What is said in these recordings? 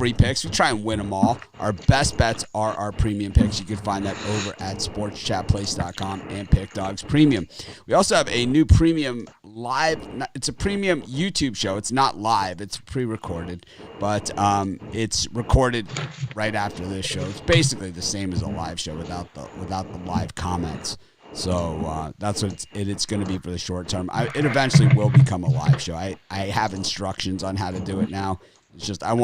free picks. We try and win them all. Our best bets are our premium picks. You can find that over at sportschatplace.com and Pick Dogs Premium. We also have a new premium live. It's a premium YouTube show. It's not live. It's pre-recorded, but it's recorded right after this show. It's basically the same as a live show without the live comments. So that's what it's going to be for the short term. It eventually will become a live show. I have instructions on how to do it now. It's just I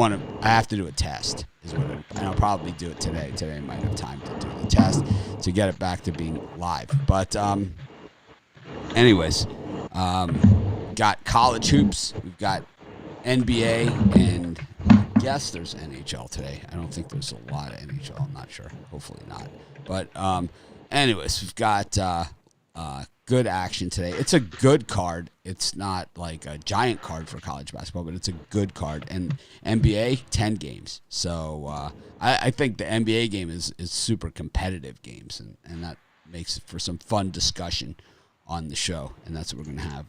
have to do a test, and I'll probably do it today. Today I might have time to do the test to get it back to being live. But anyways, got college hoops. We've got NBA, and I guess there's NHL today. I don't think there's a lot of NHL. I'm not sure. Hopefully not. But anyways, we've got good action today. It's a good card. It's not like a giant card for college basketball, but it's a good card. And NBA, 10 games. So I think the NBA game is super competitive games, and that makes it for some fun discussion on the show. And that's what we're going to have.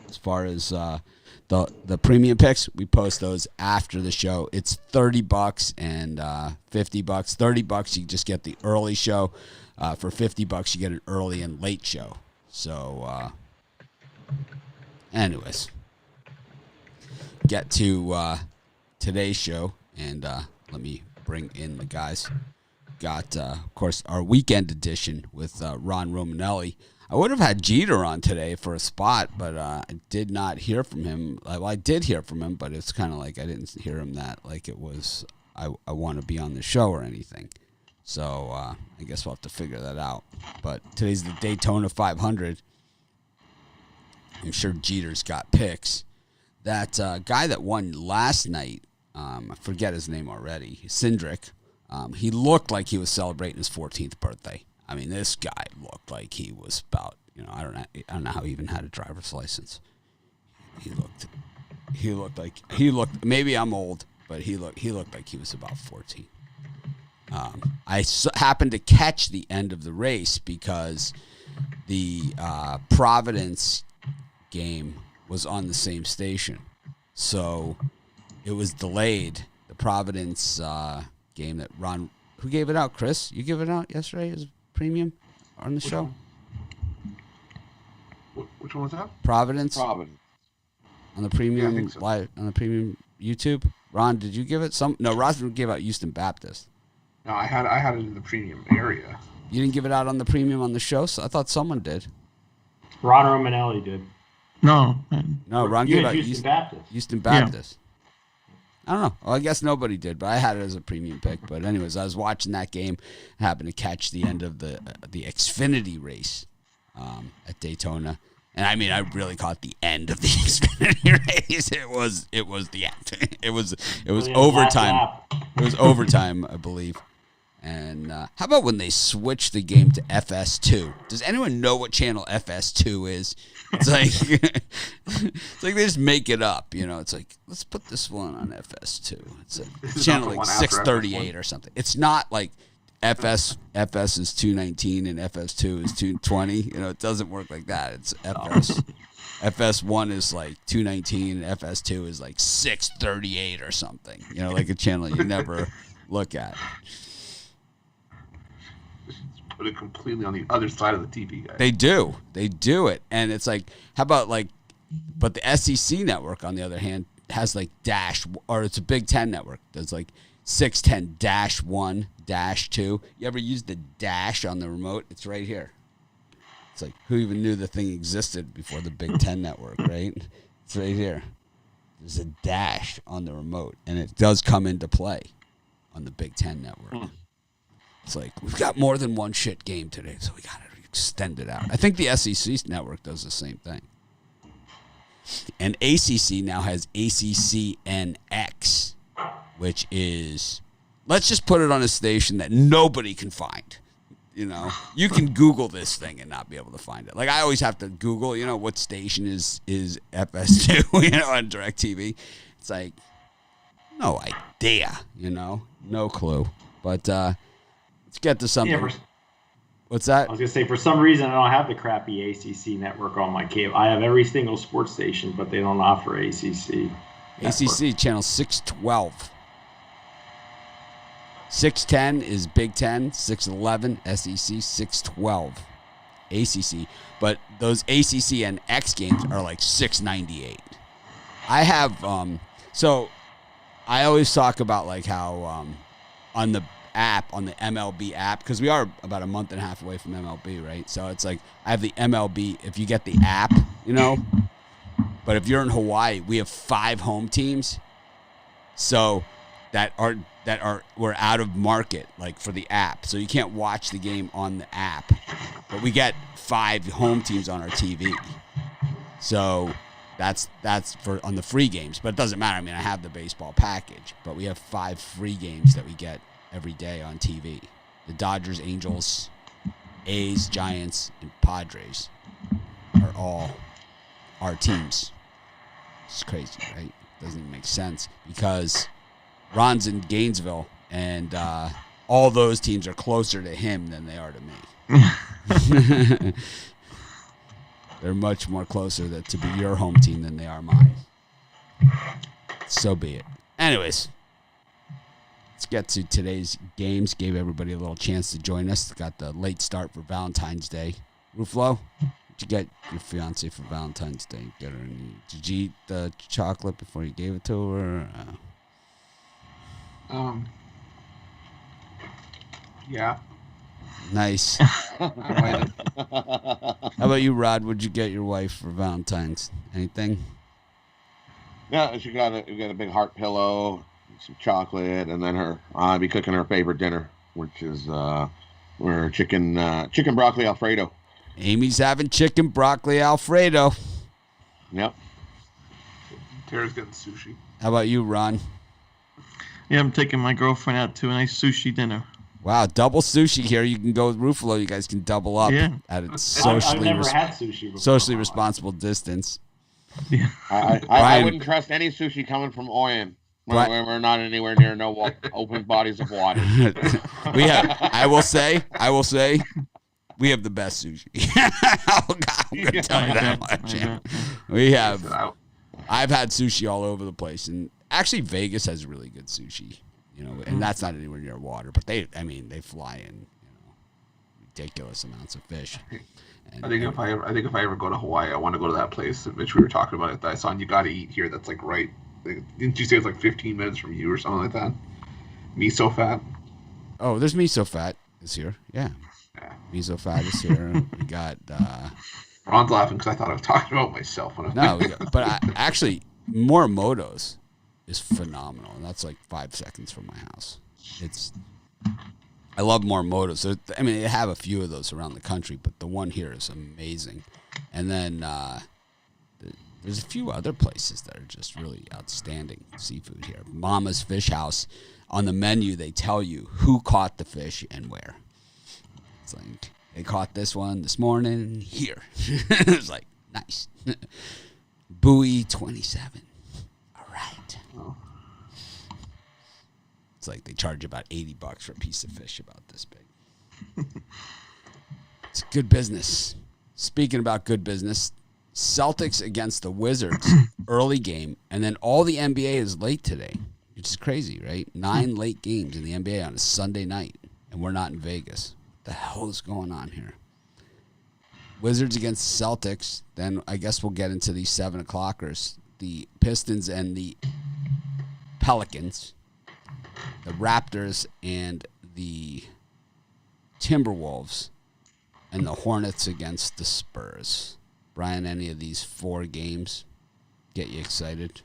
As far as the premium picks, we post those after the show. It's $30 and $50. $30, you just get the early show. For $50, you get an early and late show. So, anyways, get to today's show, and let me bring in the guys. Got, of course, our weekend edition with Ron Romanelli. I would have had Jeter on today for a spot, but I did not hear from him. Well, I did hear from him, but it's kind of like I didn't hear him that like it was I want to be on the show or anything. So I guess we'll have to figure that out. But today's the Daytona 500. I'm sure Jeter's got picks. That guy that won last night, I forget his name already, Cindric, he looked like he was celebrating his 14th birthday. I mean, this guy looked like he was about, I don't know how he even had a driver's license. He looked, maybe I'm old, but he looked like he was about 14. I happened to catch the end of the race because the Providence game was on the same station. So it was delayed. The Providence game that Ron, who gave it out? Chris, you gave it out yesterday as premium on the show? Which one was that? Providence. Providence. On the premium, Yeah, I think so. live, on the premium YouTube. Ron, did you give it? No, Rosman gave out Houston Baptist. No, I had it in the premium area. You didn't give it out on the premium on the show? So I thought someone did. Ron Romanelli did. No, Ron You gave had out Houston Baptist. Houston Baptist. I don't know. Well, I guess nobody did, but I had it as a premium pick. But anyways, I was watching that game. I happened to catch the end of the Xfinity race at Daytona. And I mean, I really caught the end of the Xfinity race. It was the end. It was overtime. It was overtime, I believe. And how about when they switched the game to FS2? Does anyone know what channel FS2 is? It's like they just make it up, It's like, let's put this one on FS2. It's a channel like 638 or something. It's not like FS is 219 and FS2 is 220. It doesn't work like that. It's FS. FS1 is like 219 and FS2 is like 638 or something. Like a channel you never look at. Put it completely on the other side of the TV, guys. They do it. And it's like, how about but the SEC network, on the other hand, has like or it's a Big Ten network. There's like 610-1, -2. You ever use the dash on the remote? It's right here. It's like, who even knew the thing existed before the Big Ten network, right? It's right here. There's a dash on the remote, and it does come into play on the Big Ten network. It's like, we've got more than one shit game today, so we got to extend it out. I think the SEC network does the same thing. And ACC now has ACCNX, which is, let's just put it on a station that nobody can find. You can Google this thing and not be able to find it. Like, I always have to Google, what station is FS2, on DirecTV. It's like, no idea, no clue. But, let's get to something. Yeah, What's that? I was going to say, for some reason, I don't have the crappy ACC network on my cable. I have every single sports station, but they don't offer ACC. ACC channel 612. 610 is Big Ten, 611 SEC, 612 ACC. But those ACC and X games are like 698. I have so I always talk about like how on the app, on the MLB app, because we are about a month and a half away from MLB, right? So it's like I have the MLB. If you get the app, you know. But if you're in Hawaii, we have 5 home teams, so we're out of market, like for the app. So you can't watch the game on the app. But we get 5 home teams on our TV. So that's for on the free games. But it doesn't matter. I mean, I have the baseball package, but we have 5 free games that we get every day on TV. The Dodgers, Angels, A's, Giants, and Padres are all our teams. It's crazy, right? Doesn't even make sense because Ron's in Gainesville, and all those teams are closer to him than they are to me. They're much more closer to be your home team than they are mine. So be it. Anyways, let's get to today's games. Gave everybody a little chance to join us. Got the late start for Valentine's Day. Ruflo, did you get your fiance for Valentine's Day? Get her did you eat the chocolate before you gave it to her? Yeah. Nice. How about you, Rod? What'd you get your wife for Valentine's? Anything? Yeah, we got a big heart pillow, some chocolate, and then I'll be cooking her favorite dinner, which is chicken broccoli Alfredo. Amy's having chicken broccoli Alfredo. Yep. Tara's getting sushi. How about you, Ron? Yeah, I'm taking my girlfriend out to a nice sushi dinner. Wow, double sushi here. You can go with Ruffalo. You guys can double up at a I've socially never had sushi before. socially responsible distance. Yeah. I wouldn't trust any sushi coming from Oyen. We're not anywhere near no open bodies of water. We have. I will say, we have the best sushi. I'm gonna tell you that much. We have. I've had sushi all over the place, and actually Vegas has really good sushi. You know, and that's not anywhere near water, but they fly in, ridiculous amounts of fish. And, I think if I ever go to Hawaii, I want to go to that place which we were talking about it that I saw on You Gotta Eat Here. That's like right. Didn't you say it's like 15 minutes from you or something like that? Miso Fat. Oh, there's Miso Fat is here. Yeah. Miso Fat is here. We got. Ron's laughing because I thought I was talking about myself. But actually, Morimoto's is phenomenal, and that's like 5 seconds from my house. I love Morimoto's. So, I mean, they have a few of those around the country, but the one here is amazing. And then there's a few other places that are just really outstanding seafood here. Mama's Fish House. On the menu, they tell you who caught the fish and where. It's like, they caught this one this morning here. It's like, nice. Buoy 27. All right. Oh. It's like they charge about $80 for a piece of fish about this big. It's good business. Speaking about good business, Celtics against the Wizards, early game, and then all the NBA is late today, which is crazy, right? 9 late games in the NBA on a Sunday night, and we're not in Vegas. What the hell is going on here? Wizards against Celtics, then I guess we'll get into these 7 o'clockers. The Pistons and the Pelicans, the Raptors and the Timberwolves, and the Hornets against the Spurs. Brian, any of these 4 games get you excited?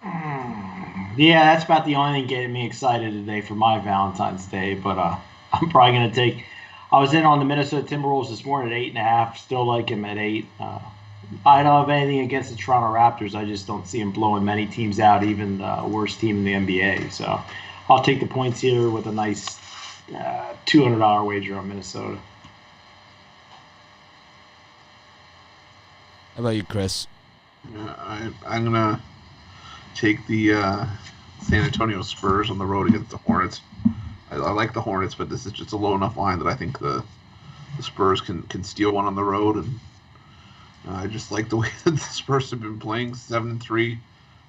Yeah, that's about the only thing getting me excited today for my Valentine's Day. But I'm probably going to take. I was in on the Minnesota Timberwolves this morning at 8.5. Still like him at 8. I don't have anything against the Toronto Raptors. I just don't see him blowing many teams out, even the worst team in the NBA. So I'll take the points here with a nice $200 wager on Minnesota. How about you, Chris? I'm going to take the San Antonio Spurs on the road against the Hornets. I like the Hornets, but this is just a low enough line that I think the Spurs can steal one on the road. And I just like the way that the Spurs have been playing. 7-3.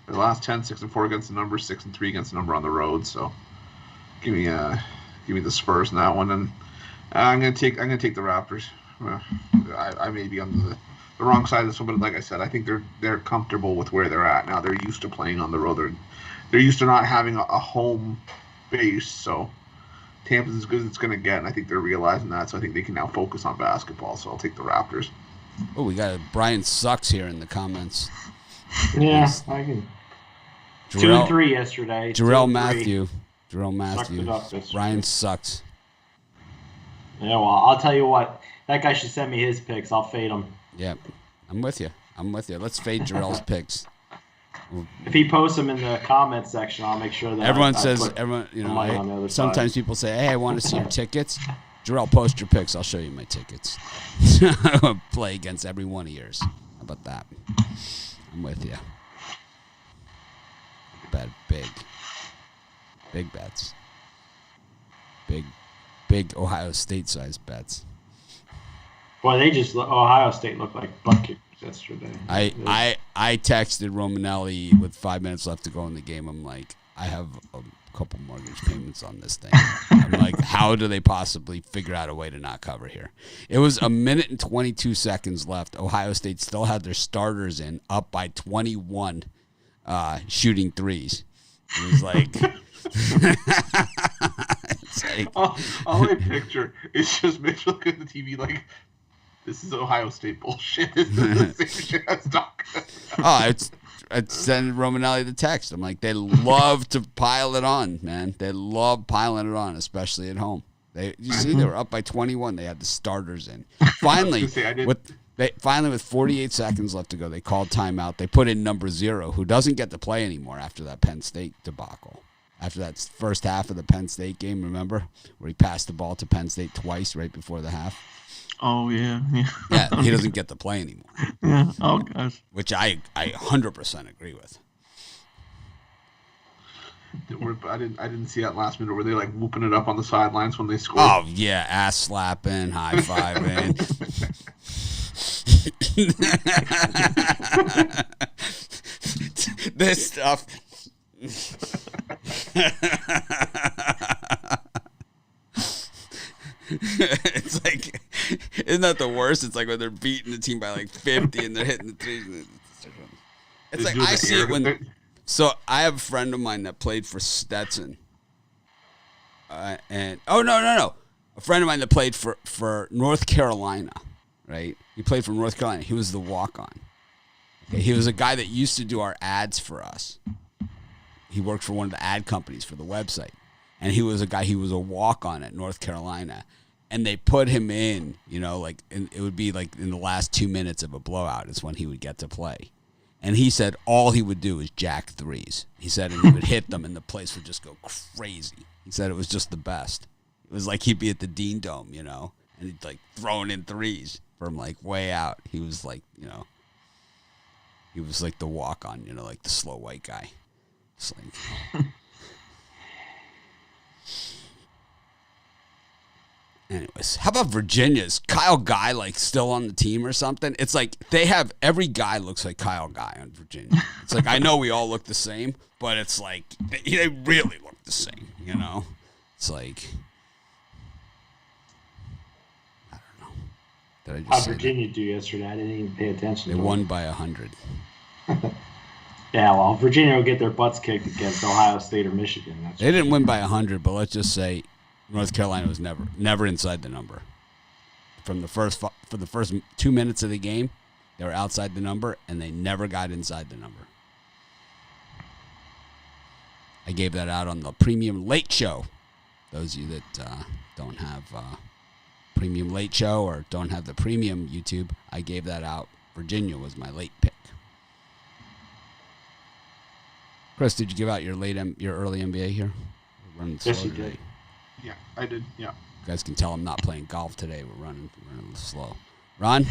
Their last 10, 6-4 against the number, 6-3 against the number on the road. So give me the Spurs in that one, and I'm gonna take the Raptors. I may be on the wrong side of this one, but like I said, I think they're comfortable with where they're at now. They're used to playing on the road. They're used to not having a home base, so Tampa's as good as it's going to get, and I think they're realizing that, so I think they can now focus on basketball, so I'll take the Raptors. Oh, we got Brian Sucks here in the comments. Yeah, I can. 2 and 3 yesterday. Jarrell Matthew. Sucked Brian Sucks. Yeah, well, I'll tell you what. That guy should send me his picks. I'll fade him. Yeah, I'm with you. Let's fade Jarrell's picks. If he posts them in the comment section, I'll make sure that everyone, you know, sometimes people say, hey, I want to see your tickets. Jarrell, post your picks. I'll show you my tickets. I'll play against every one of yours. How about that? I'm with you. Bet big bets. Big Ohio State size bets. Boy, Ohio State looked like butt kickers yesterday. I texted Romanelli with 5 minutes left to go in the game. I'm like, I have a couple mortgage payments on this thing. I'm like, how do they possibly figure out a way to not cover here? It was 1 minute and 22 seconds left. Ohio State still had their starters in, up by 21, shooting threes. It was like... it's like all I picture is just Mitch looking at the TV like, this is Ohio State bullshit. This is the same shit as talking. I send Romanelli the text. I'm like, they love to pile it on, man. They love piling it on, especially at home. They were up by 21. They had the starters in. Finally, with 48 seconds left to go, they called timeout. They put in number 0, who doesn't get to play anymore after that Penn State debacle. After that first half of the Penn State game, remember? Where he passed the ball to Penn State twice right before the half. Oh, yeah. Yeah, he doesn't get to play anymore. Yeah, oh, gosh. Which I 100% agree with. I didn't see that last minute. Were they like whooping it up on the sidelines when they scored? Oh, yeah, ass slapping, high fiving. This stuff... It's like, isn't that the worst? It's like when they're beating the team by like 50 and they're hitting the threes. It's like, I see it when. So I have a friend of mine that played for Stetson. No. A friend of mine that played for North Carolina, right? He played for North Carolina. He was the walk-on. Okay? He was a guy that used to do our ads for us. He worked for one of the ad companies for the website. And he was a walk-on at North Carolina. And they put him in, you know, like, it would be like in the last 2 minutes of a blowout is when he would get to play. And he said all he would do is jack threes. He said, and he would hit them and the place would just go crazy. He said it was just the best. It was like he'd be at the Dean Dome, you know, and he'd like throwing in threes from like way out. He was like, you know, he was like the walk-on, you know, like the slow white guy. It's like... Anyways, how about Virginia's Kyle Guy like still on the team or something? It's like they have every guy looks like Kyle Guy on Virginia. It's like I know we all look the same, but it's like they really look the same, you know? It's like I don't know. Did I just How say Virginia that? do yesterday? I didn't even pay attention. They won by 100. Yeah, well, Virginia will get their butts kicked against Ohio State or Michigan. They didn't win by 100, but let's just say North Carolina was never inside the number. For the first 2 minutes of the game, they were outside the number, and they never got inside the number. I gave that out on the Premium Late Show. Those of you that don't have Premium Late Show or don't have the Premium YouTube, I gave that out. Virginia was my late pick. Chris, did you give out your early NBA here? Yes, you did. Yeah, I did. Yeah. You guys can tell I'm not playing golf today. We're running slow. Ron?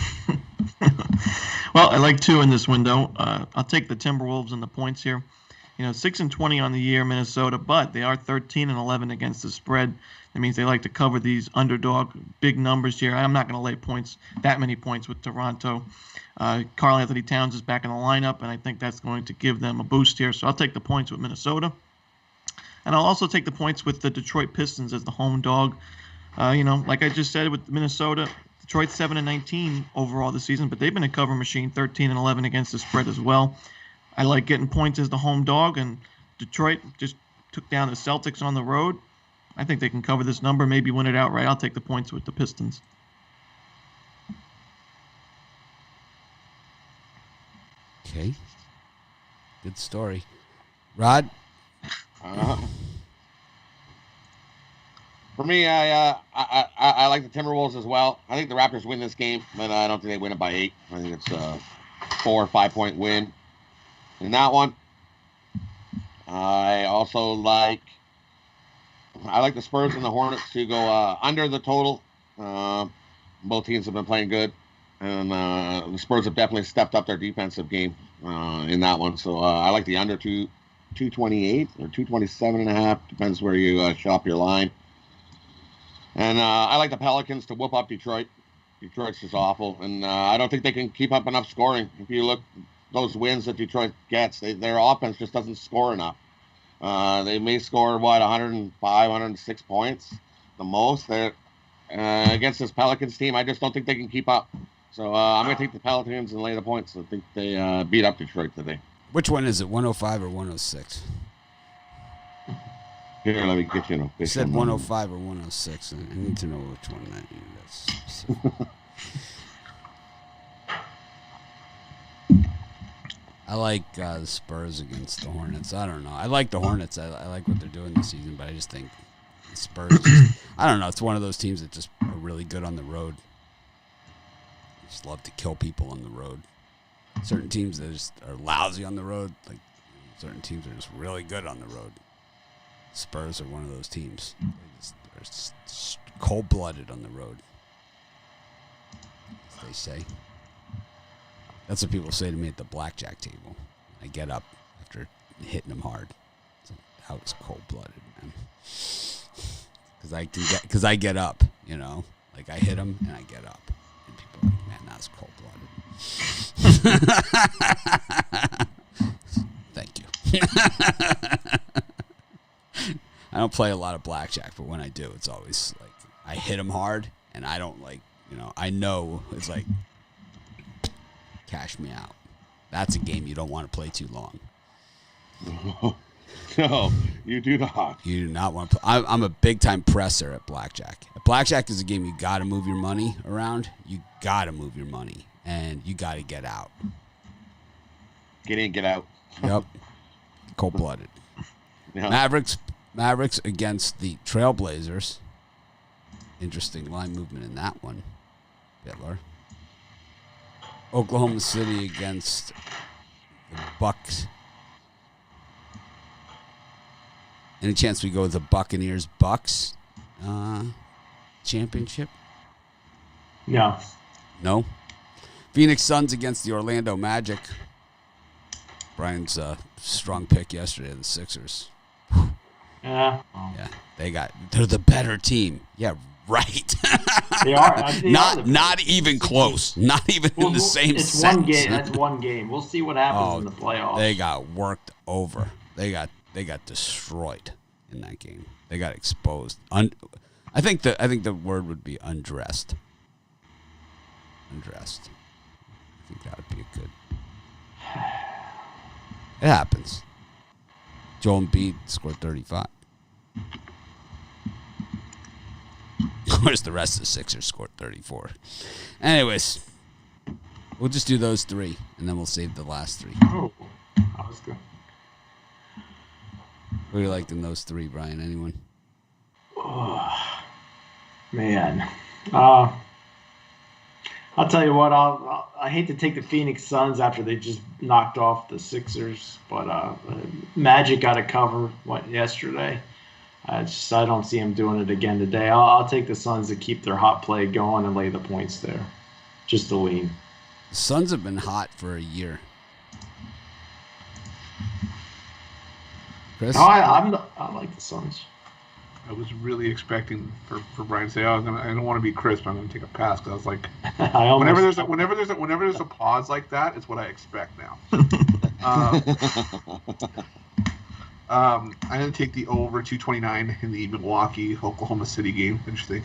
Well, I like 2 in this window. I'll take the Timberwolves and the points here. 6-20 on the year, Minnesota, but they are 13-11 against the spread. That means they like to cover these underdog big numbers here. I'm not going to lay that many points with Toronto. Karl Anthony Towns is back in the lineup, and I think that's going to give them a boost here. So I'll take the points with Minnesota. And I'll also take the points with the Detroit Pistons as the home dog. Like I just said with Minnesota, Detroit's 7-19 overall this season, but they've been a cover machine, 13-11 against the spread as well. I like getting points as the home dog, and Detroit just took down the Celtics on the road. I think they can cover this number, maybe win it outright. I'll take the points with the Pistons. Okay. Good story. Rod? For me, I like the Timberwolves as well. I think the Raptors win this game, but I don't think they win it by 8. I think it's a 4 or 5 point win in that one. I also like the Spurs and the Hornets to go under the total. Both teams have been playing good, and the Spurs have definitely stepped up their defensive game in that one. So I like the under 228 or 227.5, depends where you shop your line. And I like the Pelicans to whoop up Detroit. Detroit's just awful, and I don't think they can keep up enough scoring. If you look those wins that Detroit gets, their offense just doesn't score enough. They may score 105, 106 points, the most. They're against this Pelicans team. I just don't think they can keep up. So I'm going to take the Pelicans and lay the points. I think they beat up Detroit today. Which one is it, 105 or 106? Here, let me get you an official. You said 105 or 106. I need to know which one that is. I like the Spurs against the Hornets. I don't know. I like the Hornets. I like what they're doing this season, but I just think the Spurs, I don't know. It's one of those teams that just are really good on the road. Just love to kill people on the road. Certain teams that just are lousy on the road. Like certain teams are just really good on the road. Spurs are one of those teams. They're just cold-blooded on the road, as they say. That's what people say to me at the blackjack table. I get up after hitting them hard. So that was cold-blooded, man. Because I get up, you know. Like I hit them and I get up. And people are like, man, that's cold-blooded. Thank you. I don't play a lot of blackjack, but when I do, it's always like I hit them hard, and I don't I know it's like cash me out. That's a game you don't want to play too long. No, you do not. You do not want to play. I'm a big-time presser at blackjack. Blackjack is a game you got to move your money around. You got to move your money, and you got to get out. Get in, get out. Yep. Cold-blooded. Yeah. Mavericks against the Trailblazers. Interesting line movement in that one. Bitler. Oklahoma City against the Bucks. Any chance we go with the Buccaneers-Bucks championship? No. No? Phoenix Suns against the Orlando Magic. Brian's strong pick yesterday, the Sixers. Yeah. Yeah, they're the better team. Yeah, right. They are. Not even close. Not even in the same it's sense. One game. That's one game. We'll see what happens in the playoffs. They got worked over. They got destroyed in that game. They got exposed. I think the word would be undressed. Undressed. I think that would be a good. It happens. Joel Embiid scored 35. Of course, the rest of the Sixers scored 34. Anyways, we'll just do those three, and then we'll save the last three. Oh, that was good. What do you like in those three, Brian? Anyone? Oh, man. I'll tell you what. I hate to take the Phoenix Suns after they just knocked off the Sixers, but Magic got a cover yesterday. I don't see him doing it again today. I'll take the Suns to keep their hot play going and lay the points there, just to lean. The Suns have been hot for a year. Chris? I like the Suns. I was really expecting for Brian to say, "Oh, I don't want to be crisp. I'm going to take a pass." Because I was like, whenever there's a pause like that, it's what I expect now. I'm going to take the over 229 in the Milwaukee-Oklahoma City game. What do you think?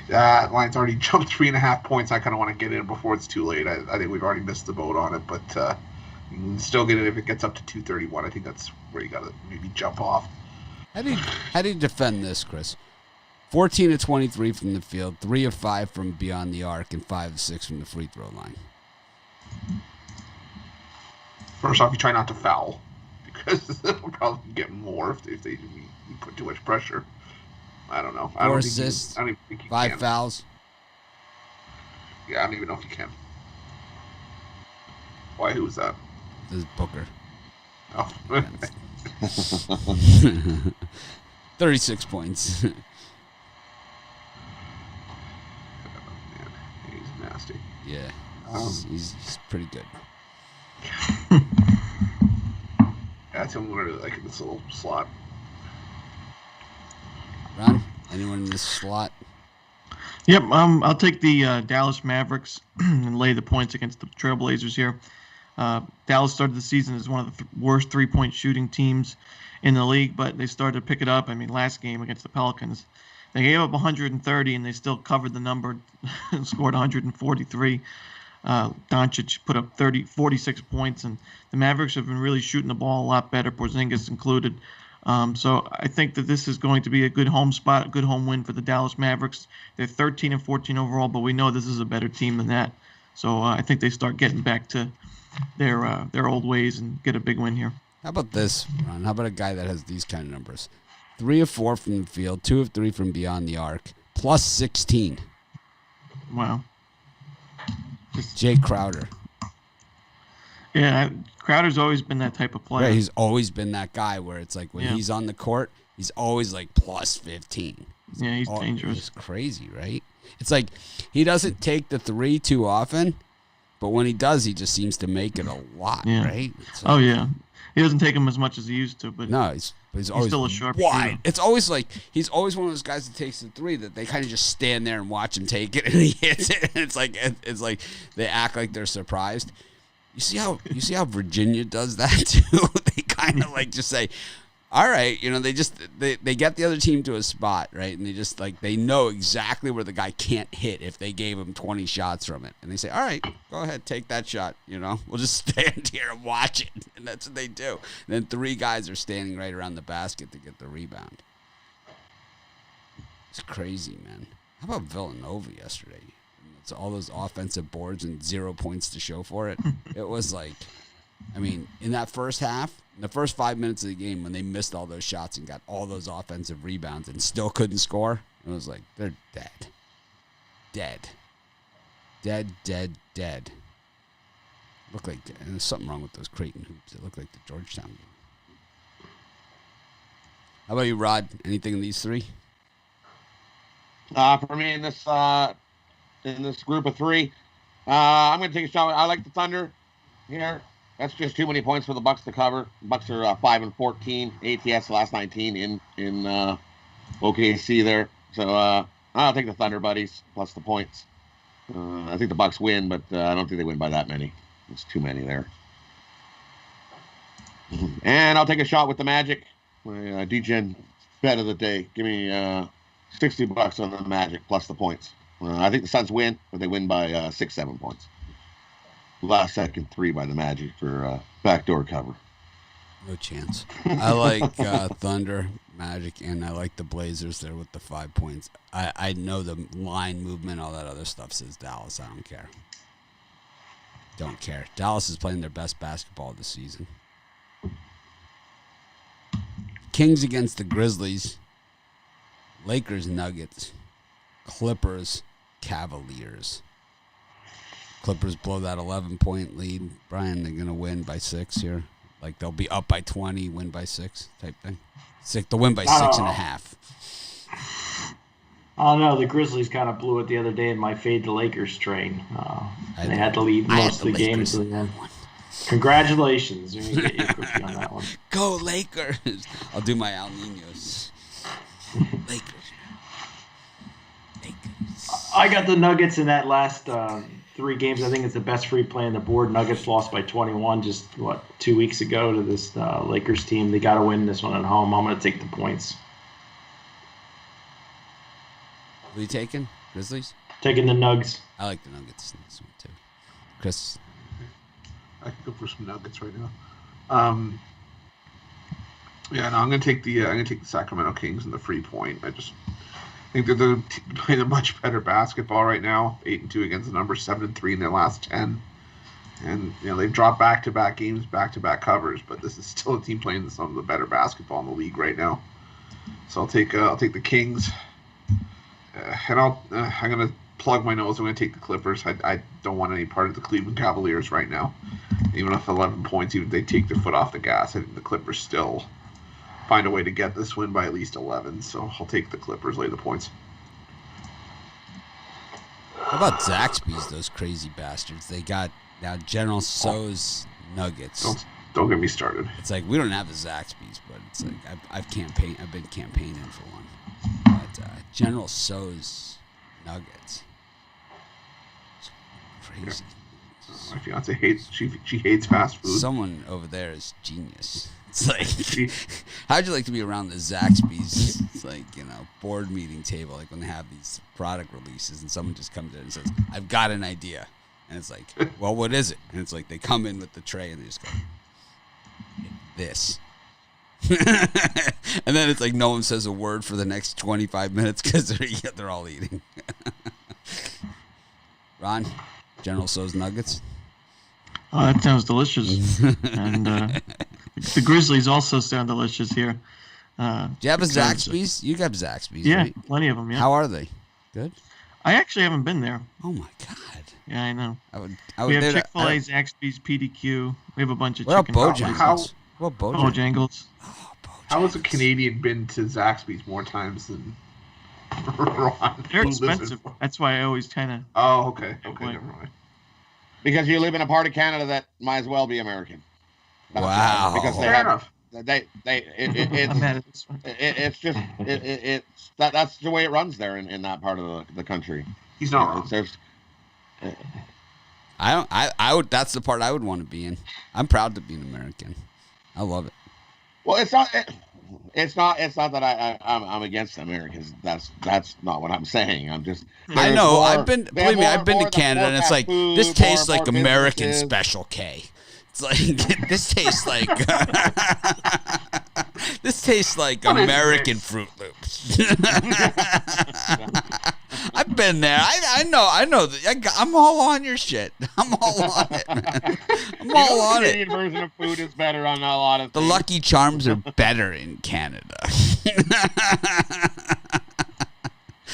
Line's already jumped 3.5 points. I kind of want to get in before it's too late. I think we've already missed the boat on it, but you can still get it if it gets up to 231. I think that's where you got to maybe jump off. How do you defend this, Chris? 14 of 23 from the field, 3 of 5 from beyond the arc, and 5 of 6 from the free throw line. First off, you try not to foul because they'll probably get more if they put too much pressure. I don't know. 4 assists, I don't even think you 5 can. fouls. Yeah, I don't even know if you can. Why? Who was that? This is Booker. Oh. 36 points. Man, he's nasty. Yeah, he's pretty good. That's him really like in this little slot. Ron, anyone in this slot? Yep, I'll take the Dallas Mavericks and lay the points against the Trailblazers here. Dallas started the season as one of the worst three-point shooting teams in the league, but they started to pick it up. I mean, last game against the Pelicans, they gave up 130, and they still covered the number and scored 143. Doncic put up 46 points, and the Mavericks have been really shooting the ball a lot better, Porzingis included. So I think that this is going to be a good home spot, a good home win for the Dallas Mavericks. They're 13 and 14 overall, but we know this is a better team than that. So I think they start getting back to their old ways and get a big win here. How about this, Ron? How about a guy that has these kind of numbers? 3 of 4 from the field, 2 of 3 from beyond the arc, plus 16. Wow. Jay Crowder. Yeah, Crowder's always been that type of player. Right, he's always been that guy where it's like when he's on the court, he's always like plus 15. He's dangerous. It's crazy, right? It's like he doesn't take the 3 too often, but when he does, he just seems to make it a lot, right? Oh, yeah. He doesn't take them as much as he used to, but no, he's always still a sharp wide. shooter. It's always like he's always one of those guys that takes the 3 that they kind of just stand there and watch him take it, and he hits it. And it's like they act like they're surprised. You see how Virginia does that too? They kind of like just say, all right, they get the other team to a spot, right? And they just like, they know exactly where the guy can't hit if they gave him 20 shots from it. And they say, all right, go ahead, take that shot. We'll just stand here and watch it. And that's what they do. And then 3 guys are standing right around the basket to get the rebound. It's crazy, man. How about Villanova yesterday? It's all those offensive boards and 0 points to show for it. It was like, I mean, in that first half, in the first 5 minutes of the game, when they missed all those shots and got all those offensive rebounds and still couldn't score, it was like, they're dead. Dead. Looked like there's something wrong with those Creighton hoops. It looked like the Georgetown game. How about you, Rod? Anything in these 3? For me, in this group of 3, I'm going to take a shot. I like the Thunder here. That's just too many points for the Bucks to cover. Bucks are 5 and 14. ATS the last 19 in OKC there. So I'll take the Thunder buddies plus the points. I think the Bucks win, but I don't think they win by that many. There's too many there. And I'll take a shot with the Magic. My DGen bet of the day. Give me $60 on the Magic plus the points. I think the Suns win, but they win by 6-7 points. Last second 3 by the Magic for backdoor cover. No chance. I like Thunder, Magic, and I like the Blazers there with the 5 points. I know the line movement, all that other stuff says Dallas. I don't care. Dallas is playing their best basketball this season. Kings against the Grizzlies. Lakers, Nuggets. Clippers, Cavaliers. Clippers blow that 11-point lead. Brian, they're going to win by 6 here. Like they'll be up by 20, win by 6 type thing. They'll win by 6.5. I don't know. The Grizzlies kind of blew it the other day in my fade the Lakers train. They had to lead most of the games. Congratulations. You're going to get your cookie on that one. Go Lakers. I'll do my Al Ninos. Lakers. I got the Nuggets in that last 3 games. I think it's the best free play on the board. Nuggets lost by 21 just 2 weeks ago to this Lakers team. They got to win this one at home. I'm going to take the points. Who are you taking? Grizzlies? Taking the Nugs. I like the Nuggets in this one too. Chris? I can go for some Nuggets right now. Yeah, no, I'm gonna take the Sacramento Kings and the free point. I just think that they're playing a much better basketball right now. 8-2 against the number, 7-3 in their last 10, and they've dropped back-to-back games, back-to-back covers, but this is still a team playing some of the better basketball in the league right now. So I'll take the Kings, and I'm gonna plug my nose. I'm gonna take the Clippers. I don't want any part of the Cleveland Cavaliers right now. Even if 11 points, even if they take their foot off the gas, I think the Clippers still find a way to get this win by at least 11. So I'll take the Clippers, lay the points. How about Zaxby's, those crazy bastards? They got now General Tso's Nuggets. Don't get me started. It's like we don't have a Zaxby's, but it's like I've been campaigning for one. But General Tso's Nuggets. It's crazy. My fiance hates she hates fast food. Someone over there is genius. It's like, how'd you like to be around the Zaxby's? It's like, board meeting table, like when they have these product releases and someone just comes in and says, I've got an idea. And it's like, well, what is it? And it's like, they come in with the tray and they just go, this. And then it's like no one says a word for the next 25 minutes because they're all eating. Ron, General Tso's Nuggets. Oh, that sounds delicious. And the Grizzlies also sound delicious here. Do you have a Zaxby's? You got Zaxby's, yeah, right? Plenty of them, yeah. How are they? Good? I actually haven't been there. Oh, my God. Yeah, I know. I would We have Chick-fil-A, Zaxby's, PDQ. We have a bunch of What about chicken Bojangles? What about Bojangles? Oh, Bojangles. How has a Canadian been to Zaxby's more times than Ron? They're who lives in- expensive. That's why I always kind of... Oh, okay. Okay, Wait. never mind. Because you live in a part of Canada that might as well be American. That's Wow. why. Because they Fair have, enough. I'm mad at this one. That's the way it runs there in that part of the country. He's not wrong. There's, I would. That's the part I would want to be in. I'm proud to be an American. I love it. well, it's not that I'm against Americans. That's not what I'm saying. I'm just. I know. more- I've been. they have Believe me, more- I've been more to Canada, and it's fast like food, this tastes more like American businesses. Special K. It's like this tastes like this tastes like What is American this? Fruit Loops. I've been there. I know. I'm all on your shit. I'm all on it, man. I'm all on The it. Canadian version of food is better on a lot of The things. Lucky Charms are better in Canada.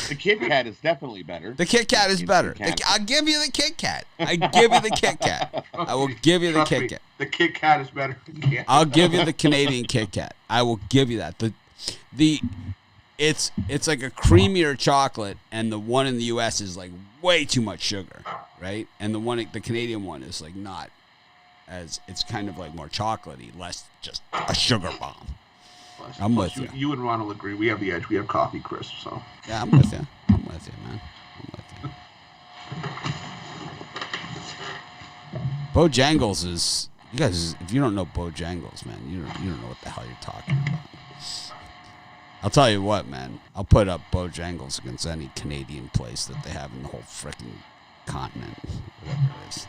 The Kit Kat is definitely better. The Kit Kat is better. Canada. I'll give you the Kit Kat. I give you the Kit Kat. I will give you the Trust Kit me, Kat. the Kit Kat is better than Canada. I'll give you the Canadian Kit Kat. I will give you that. It's like a creamier chocolate, and the one in the U.S. is like way too much sugar, right? And the Canadian one is like not as, it's kind of like more chocolatey, less just a sugar bomb. I'm with you. You and Ron will agree. We have the edge. We have coffee crisp, so. Yeah, I'm with you. I'm with you, man. I'm with you. Bojangles is, you guys, if you don't know Bojangles, man, you don't know what the hell you're talking about. I'll tell you what, man. I'll put up Bojangles against any Canadian place that they have in the whole frickin' continent, whatever it is.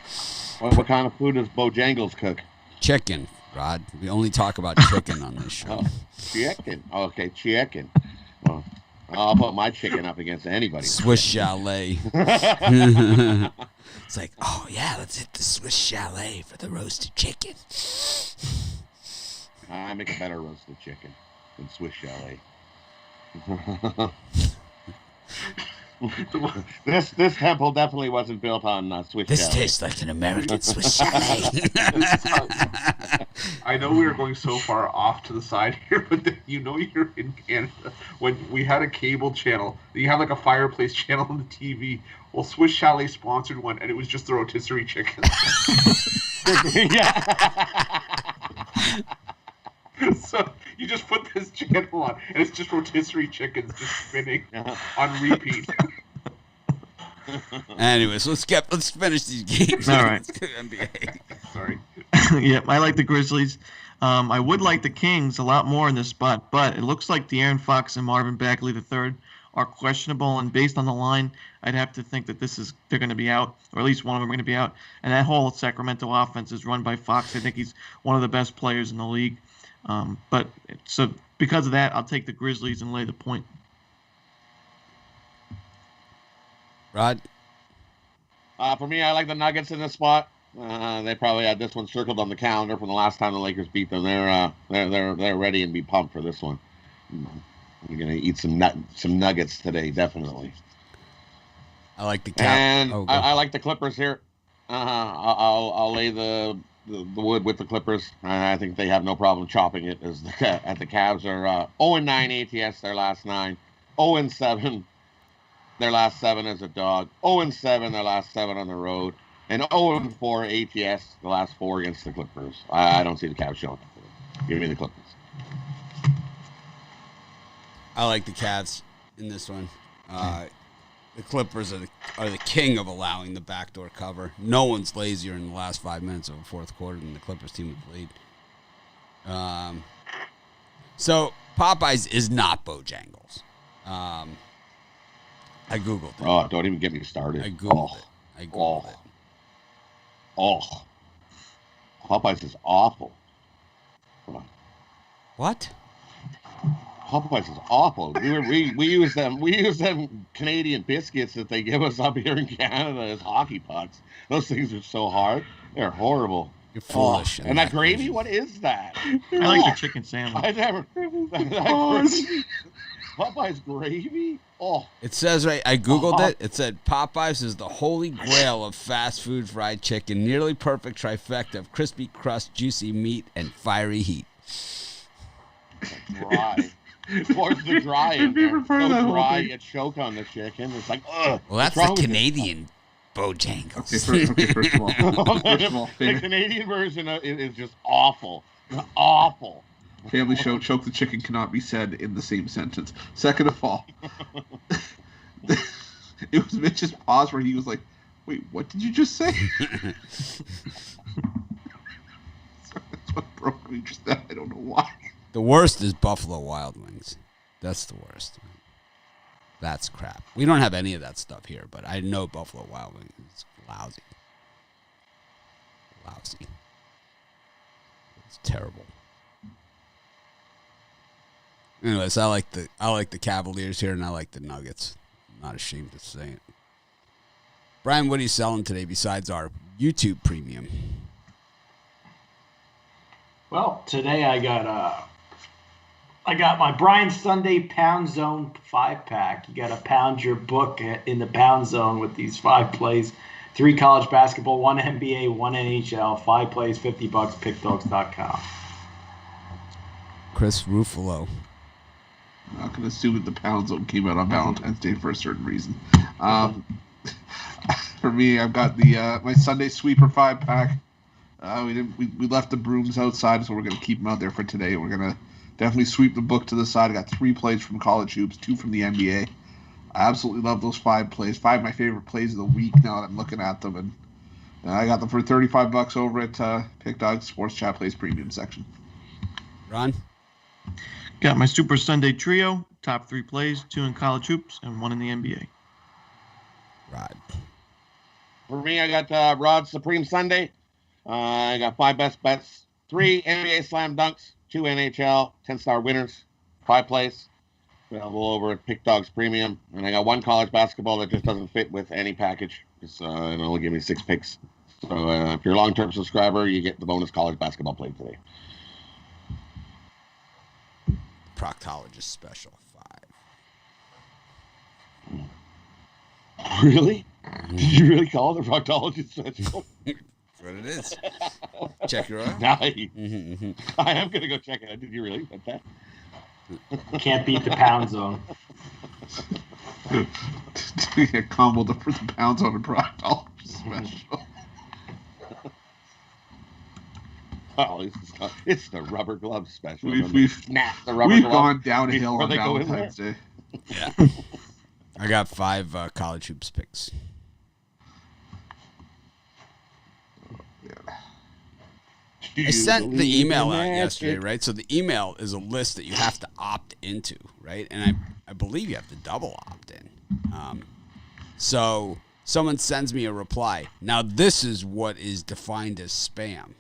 What kind of food does Bojangles cook? Chicken, Rod. We only talk about chicken on this show. Oh, chicken. Okay, chicken. Well, I'll put my chicken up against anybody. Swiss Chalet. It's like, oh yeah, let's hit the Swiss Chalet for the roasted chicken. I make a better roasted chicken than Swiss Chalet. This temple definitely wasn't built on Swiss This Chalet. tastes like an American Swiss Chalet. I know we were going so far off to the side here, but you're in Canada. When we had a cable channel, you have like a fireplace channel on the TV. Well, Swiss Chalet sponsored one, and it was just the rotisserie chicken. Yeah. So you just put this channel on, and it's just rotisserie chickens just spinning on repeat. Anyways, let's finish these games. All right. Let's go to NBA. Sorry. Yep, I like the Grizzlies. I would like the Kings a lot more in this spot, but it looks like De'Aaron Fox and Marvin Bagley III are questionable, and based on the line, I'd have to think that they're going to be out, or at least one of them are going to be out. And that whole Sacramento offense is run by Fox. I think he's one of the best players in the league. So because of that, I'll take the Grizzlies and lay the point. Rod? For me, I like the Nuggets in this spot. They probably had this one circled on the calendar from the last time the Lakers beat them. They're ready and be pumped for this one. We're gonna eat some nuggets today, definitely. I like the And I like the Clippers here. I'll lay the wood with the Clippers. I think they have no problem chopping it. As the Cavs are 0-9 ATS their last 9, 0-7 their last 7 as a dog, 0-7 their last 7 on the road, and 0-4 ATS the last 4 against the Clippers. I don't see the Cavs showing up. Give me the Clippers. I like the Cavs in this one. The Clippers are the king of allowing the backdoor cover. No one's lazier in the last 5 minutes of a fourth quarter than the Clippers team with the lead. So Popeyes is not Bojangles. I Googled it. Oh, don't even get me started. I Googled it. Oh. Popeyes is awful. Come on. What? Popeyes is awful. We use them. We use them Canadian biscuits that they give us up here in Canada as hockey pucks. Those things are so hard. They're horrible. You're foolish. And that gravy, what is that? I like the chicken sandwich. I never. Popeyes gravy. Oh. It says right. I Googled it. It said Popeyes is the holy grail of fast food fried chicken. Nearly perfect trifecta of crispy crust, juicy meat, and fiery heat. Dry. Towards the dry in there. So dry, you choke on the chicken. It's like, ugh. Well, that's the Canadian Bojangles. Okay, first of all. The Canadian version is just awful. Awful. Family show, choke the chicken cannot be said in the same sentence. Second of all, it was Mitch's pause where he was like, wait, what did you just say? That's what broke me just now. I don't know why. The worst is Buffalo Wild Wings. That's the worst. That's crap. We don't have any of that stuff here, but I know Buffalo Wild Wings is lousy. Lousy. It's terrible. Anyways, I like the Cavaliers here, and I like the Nuggets. I'm not ashamed to say it. Brian, what are you selling today besides our YouTube premium? Well, today I got my Brian Sunday Pound Zone 5-pack. You got to pound your book in the Pound Zone with these 5 plays. 3 college basketball, 1 NBA, 1 NHL, 5 plays, $50, pickdogs.com. Chris Ruffalo. I'm not going to assume that the Pound Zone came out on Valentine's Day for a certain reason. For me, I've got the my Sunday Sweeper 5-pack. We left the brooms outside, so we're going to keep them out there for today. We're going to definitely sweep the book to the side. I got 3 plays from college hoops, 2 from the NBA. I absolutely love those 5 plays. 5 of my favorite plays of the week now that I'm looking at them. And I got them for $35 over at Pick Dog Sports Chat Plays Premium section. Ron? Got my Super Sunday trio, top 3 plays, 2 in college hoops, and 1 in the NBA. Rod. For me, I got Rod Supreme Sunday. I got 5 best bets, 3 NBA slam dunks, 2 NHL 10-star winners, 5 plays. Available over at Pick Dogs Premium. And I got 1 college basketball that just doesn't fit with any package. Because it only gave me 6 picks. So if you're a long-term subscriber, you get the bonus college basketball play today. Proctologist special 5. Really? Did you really call it the proctologist special? That's what it is. Check your oil. Nice. Mm-hmm. I am going to go check it out. Did you really get that? Can't beat the Pound Zone. A combo for the Pound Zone and $5 special. Oh, it's the rubber glove special. We've gone downhill on Valentine's Day. Yeah. I got 5 college hoops picks. I sent the email out yesterday, right? So the email is a list that you have to opt into, right? And I believe you have to double opt in. So someone sends me a reply. Now, this is what is defined as spam.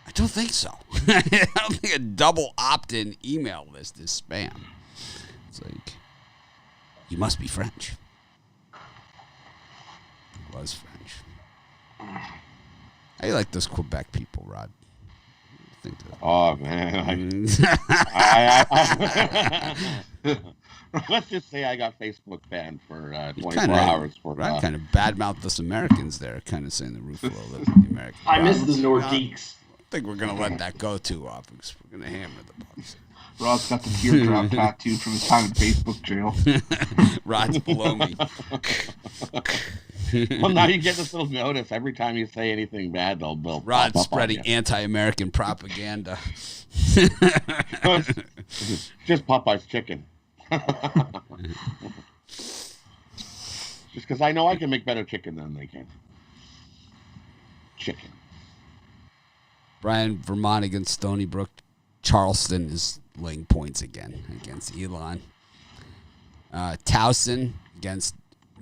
I don't think so. I don't think a double opt-in email list is spam. It's like, you must be French. It was French. How you like those Quebec people, Rod? Oh, man. Let's just say I got Facebook banned for 24 hours. I kind of badmouthed us Americans there, kind of saying the roof will live in the American. I miss the Nordiques. I think we're going to let that go too often because we're going to hammer the Bucks. Rod's got the teardrop tattoo from his time in Facebook jail. Rod's below me. Well, now you get this little notice every time you say anything bad. They'll Rod's spreading anti-American propaganda. Just Popeye's chicken. Just because I know I can make better chicken than they can. Chicken. Brian, Vermont against Stony Brook. Charleston is laying points again against Elon. Towson against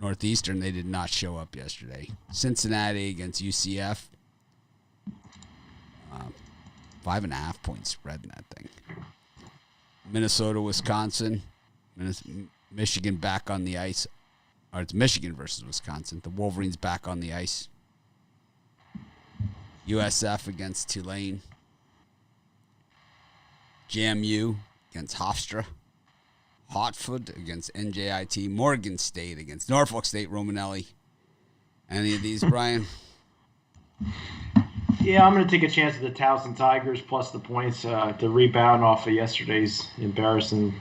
Northeastern. They did not show up yesterday. Cincinnati against UCF. 5.5 point spread in that thing. Minnesota, Wisconsin. Michigan back on the ice. Or it's Michigan versus Wisconsin. The Wolverines back on the ice. USF against Tulane. JMU against Hofstra. Hartford against NJIT. Morgan State against Norfolk State, Romanelli. Any of these, Brian? Yeah, I'm going to take a chance at the Towson Tigers plus the points to rebound off of yesterday's embarrassing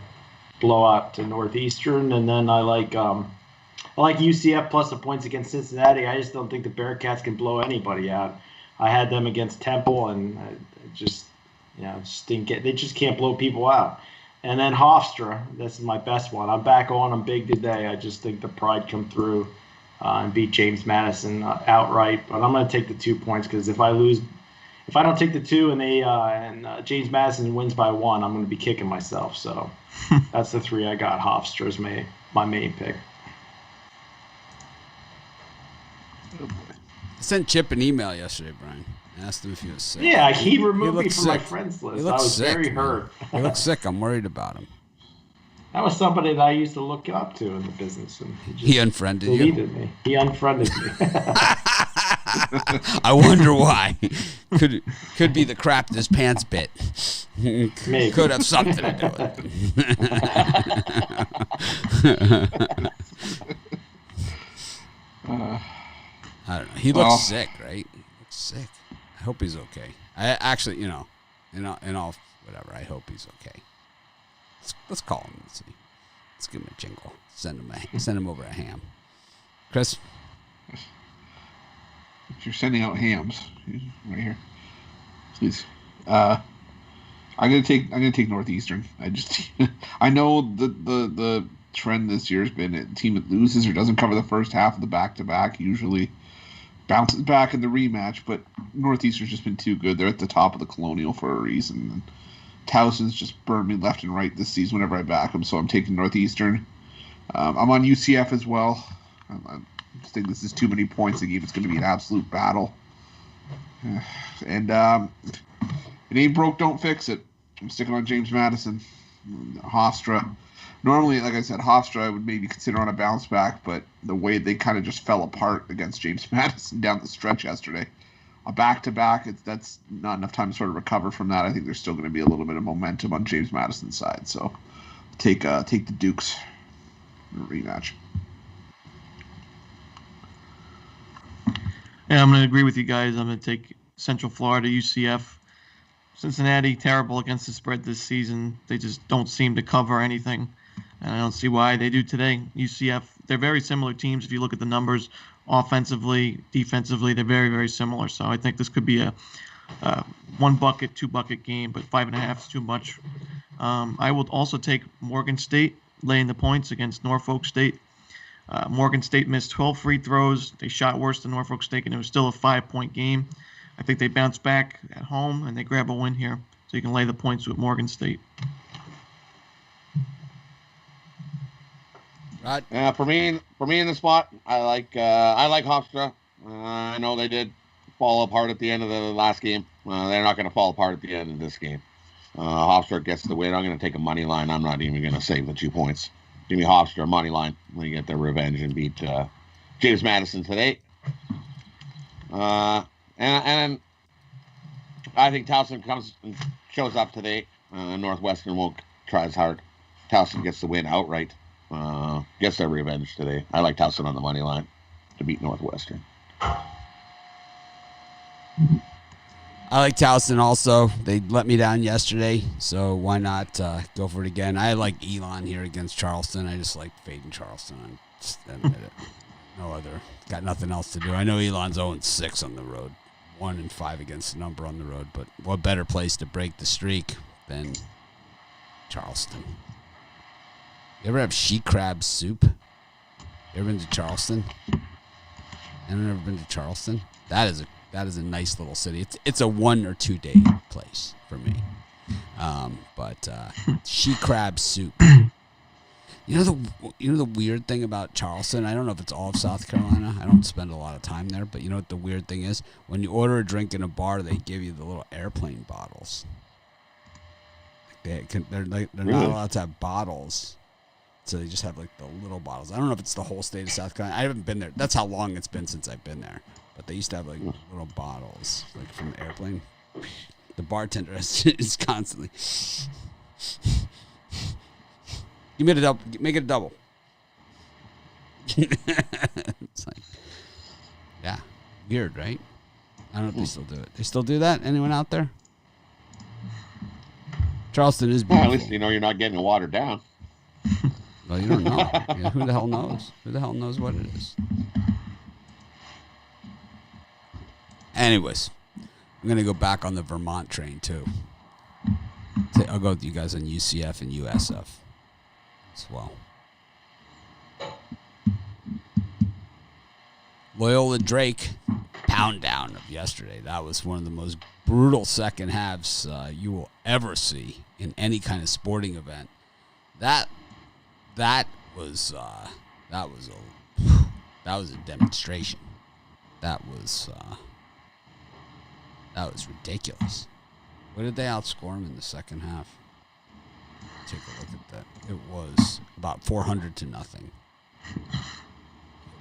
blowout to Northeastern. And then I like UCF plus the points against Cincinnati. I just don't think the Bearcats can blow anybody out. I had them against Temple, and just didn't get. They just can't blow people out. And then Hofstra, this is my best one. I'm back on them big today. I just think the Pride come through and beat James Madison outright. But I'm going to take the 2 points because if I don't take the 2 and James Madison wins by 1, I'm going to be kicking myself. So that's the 3 I got. Hofstra is my main pick. I sent Chip an email yesterday, Brian. I asked him if he was sick. Yeah, he removed me from my sick. friends list. He I looks was sick, very man. hurt. He looks sick. I'm worried about him. That was somebody that I used to look up to in the business, and He unfriended you. deleted me. He unfriended me. I wonder why. Could be the crap this pants bit. Maybe. Could have something to do with it. I don't know. He looks sick, right? He looks sick. I hope he's okay. I actually, in all whatever, I hope he's okay. Let's call him and see. Let's give him a jingle. Send him over a ham. Chris? If you're sending out hams, right here, please. I'm gonna take Northeastern. I know the trend this year has been a team that loses or doesn't cover the first half of the back-to-back usually bounces back in the rematch, but Northeastern's just been too good. They're at the top of the Colonial for a reason. And Towson's just burned me left and right this season whenever I back them, so I'm taking Northeastern. I'm on UCF as well. I just think this is too many points a game. It's going to be an absolute battle. And it ain't broke, don't fix it. I'm sticking on James Madison. Hofstra. Normally, like I said, Hofstra I would maybe consider on a bounce back, but the way they kind of just fell apart against James Madison down the stretch yesterday. A back-to-back, that's not enough time to sort of recover from that. I think there's still going to be a little bit of momentum on James Madison's side. So take the Dukes in a rematch. Yeah, I'm going to agree with you guys. I'm going to take Central Florida, UCF. Cincinnati, terrible against the spread this season. They just don't seem to cover anything, and I don't see why they do today. UCF, they're very similar teams. If you look at the numbers, offensively, defensively, they're very, very similar. So I think this could be a 1 bucket, 2 bucket game, but 5.5 is too much. I will also take Morgan State laying the points against Norfolk State. Morgan State missed 12 free throws. They shot worse than Norfolk State, and it was still a 5-point game. I think they bounce back at home, and they grab a win here. So you can lay the points with Morgan State. Rod? For me in the spot, I like Hofstra. I know they did fall apart at the end of the last game. They're not going to fall apart at the end of this game. Hofstra gets the win. I'm going to take a money line. I'm not even going to save the 2 points. Give me Hofstra money line when you get their revenge and beat James Madison today. And I think Towson comes and shows up today. Northwestern won't try as hard. Towson gets the win outright. Gets their revenge today. I like Towson on the money line to beat Northwestern. I like Towson also. They let me down yesterday, so why not go for it again? I like Elon here against Charleston. I just like fading Charleston. I just admit it. No other. Got nothing else to do. I know Elon's 0-6 on the road. 1-5 against the number on the road, but what better place to break the streak than Charleston? You ever have she crab soup? You ever been to Charleston? Anyone ever been to Charleston? That is a nice little city. It's a 1 or 2 day place for me. But she crab soup. You know the weird thing about Charleston? I don't know if it's all of South Carolina. I don't spend a lot of time there, but you know what the weird thing is? When you order a drink in a bar, they give you the little airplane bottles. They're not allowed to have bottles. So they just have like the little bottles. I don't know if it's the whole state of South Carolina. I haven't been there. That's how long it's been since I've been there. But they used to have like little bottles, like from the airplane. The bartender is constantly. You made a double. Make it a double. It's like, yeah, weird, right? I don't know if they still do it. They still do that? Anyone out there? Charleston is beautiful. Well, at least you know you're not getting watered down. Well, you don't know. Yeah, who the hell knows? Who the hell knows what it is? Anyways, I'm going to go back on the Vermont train, too. I'll go with you guys on UCF and USF as well. Loyola Drake, pound down of yesterday. That was one of the most brutal second halves you will ever see in any kind of sporting event. That was a demonstration. That was ridiculous. What did they outscore them in the second half? Take a look at that. It was about 400-0. It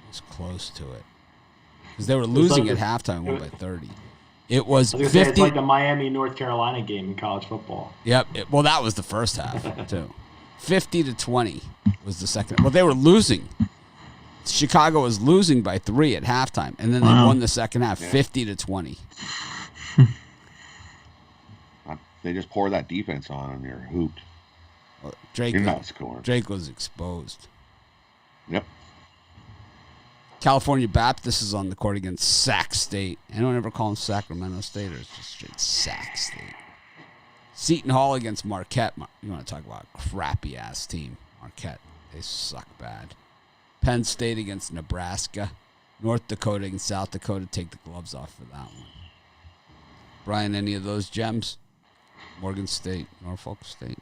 was close to it because they were losing at halftime, won by 30. It was 50. It's like the Miami North Carolina game in college football. Yep. Well, that was the first half too. 50-20 was the second. Well, they were losing. Chicago was losing by 3 at halftime, and then they won the second half, 50-20. They just pour that defense on and you're hooped. Well, You're not scoring. Drake was exposed. Yep. California Baptist is on the court against Sac State. Anyone ever call them Sacramento State, or it's just straight Sac State? Seton Hall against Marquette. You want to talk about a crappy-ass team. Marquette, they suck bad. Penn State against Nebraska. North Dakota and South Dakota. Take the gloves off for that one. Brian, any of those gems? Morgan State, Norfolk State.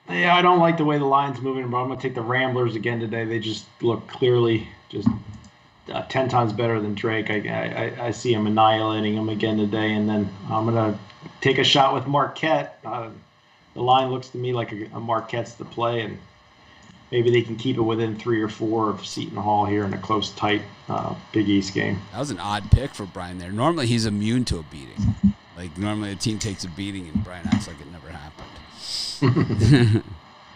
Yeah, I don't like the way the line's moving, but I'm going to take the Ramblers again today. They just look clearly just 10 times better than Drake. I see him annihilating him again today, and then I'm going to take a shot with Marquette. The line looks to me like a Marquette's the play, and maybe they can keep it within 3 or 4 of Seton Hall here in a close, tight Big East game. That was an odd pick for Brian there. Normally he's immune to a beating. Like, normally a team takes a beating and Brian acts like it never happened.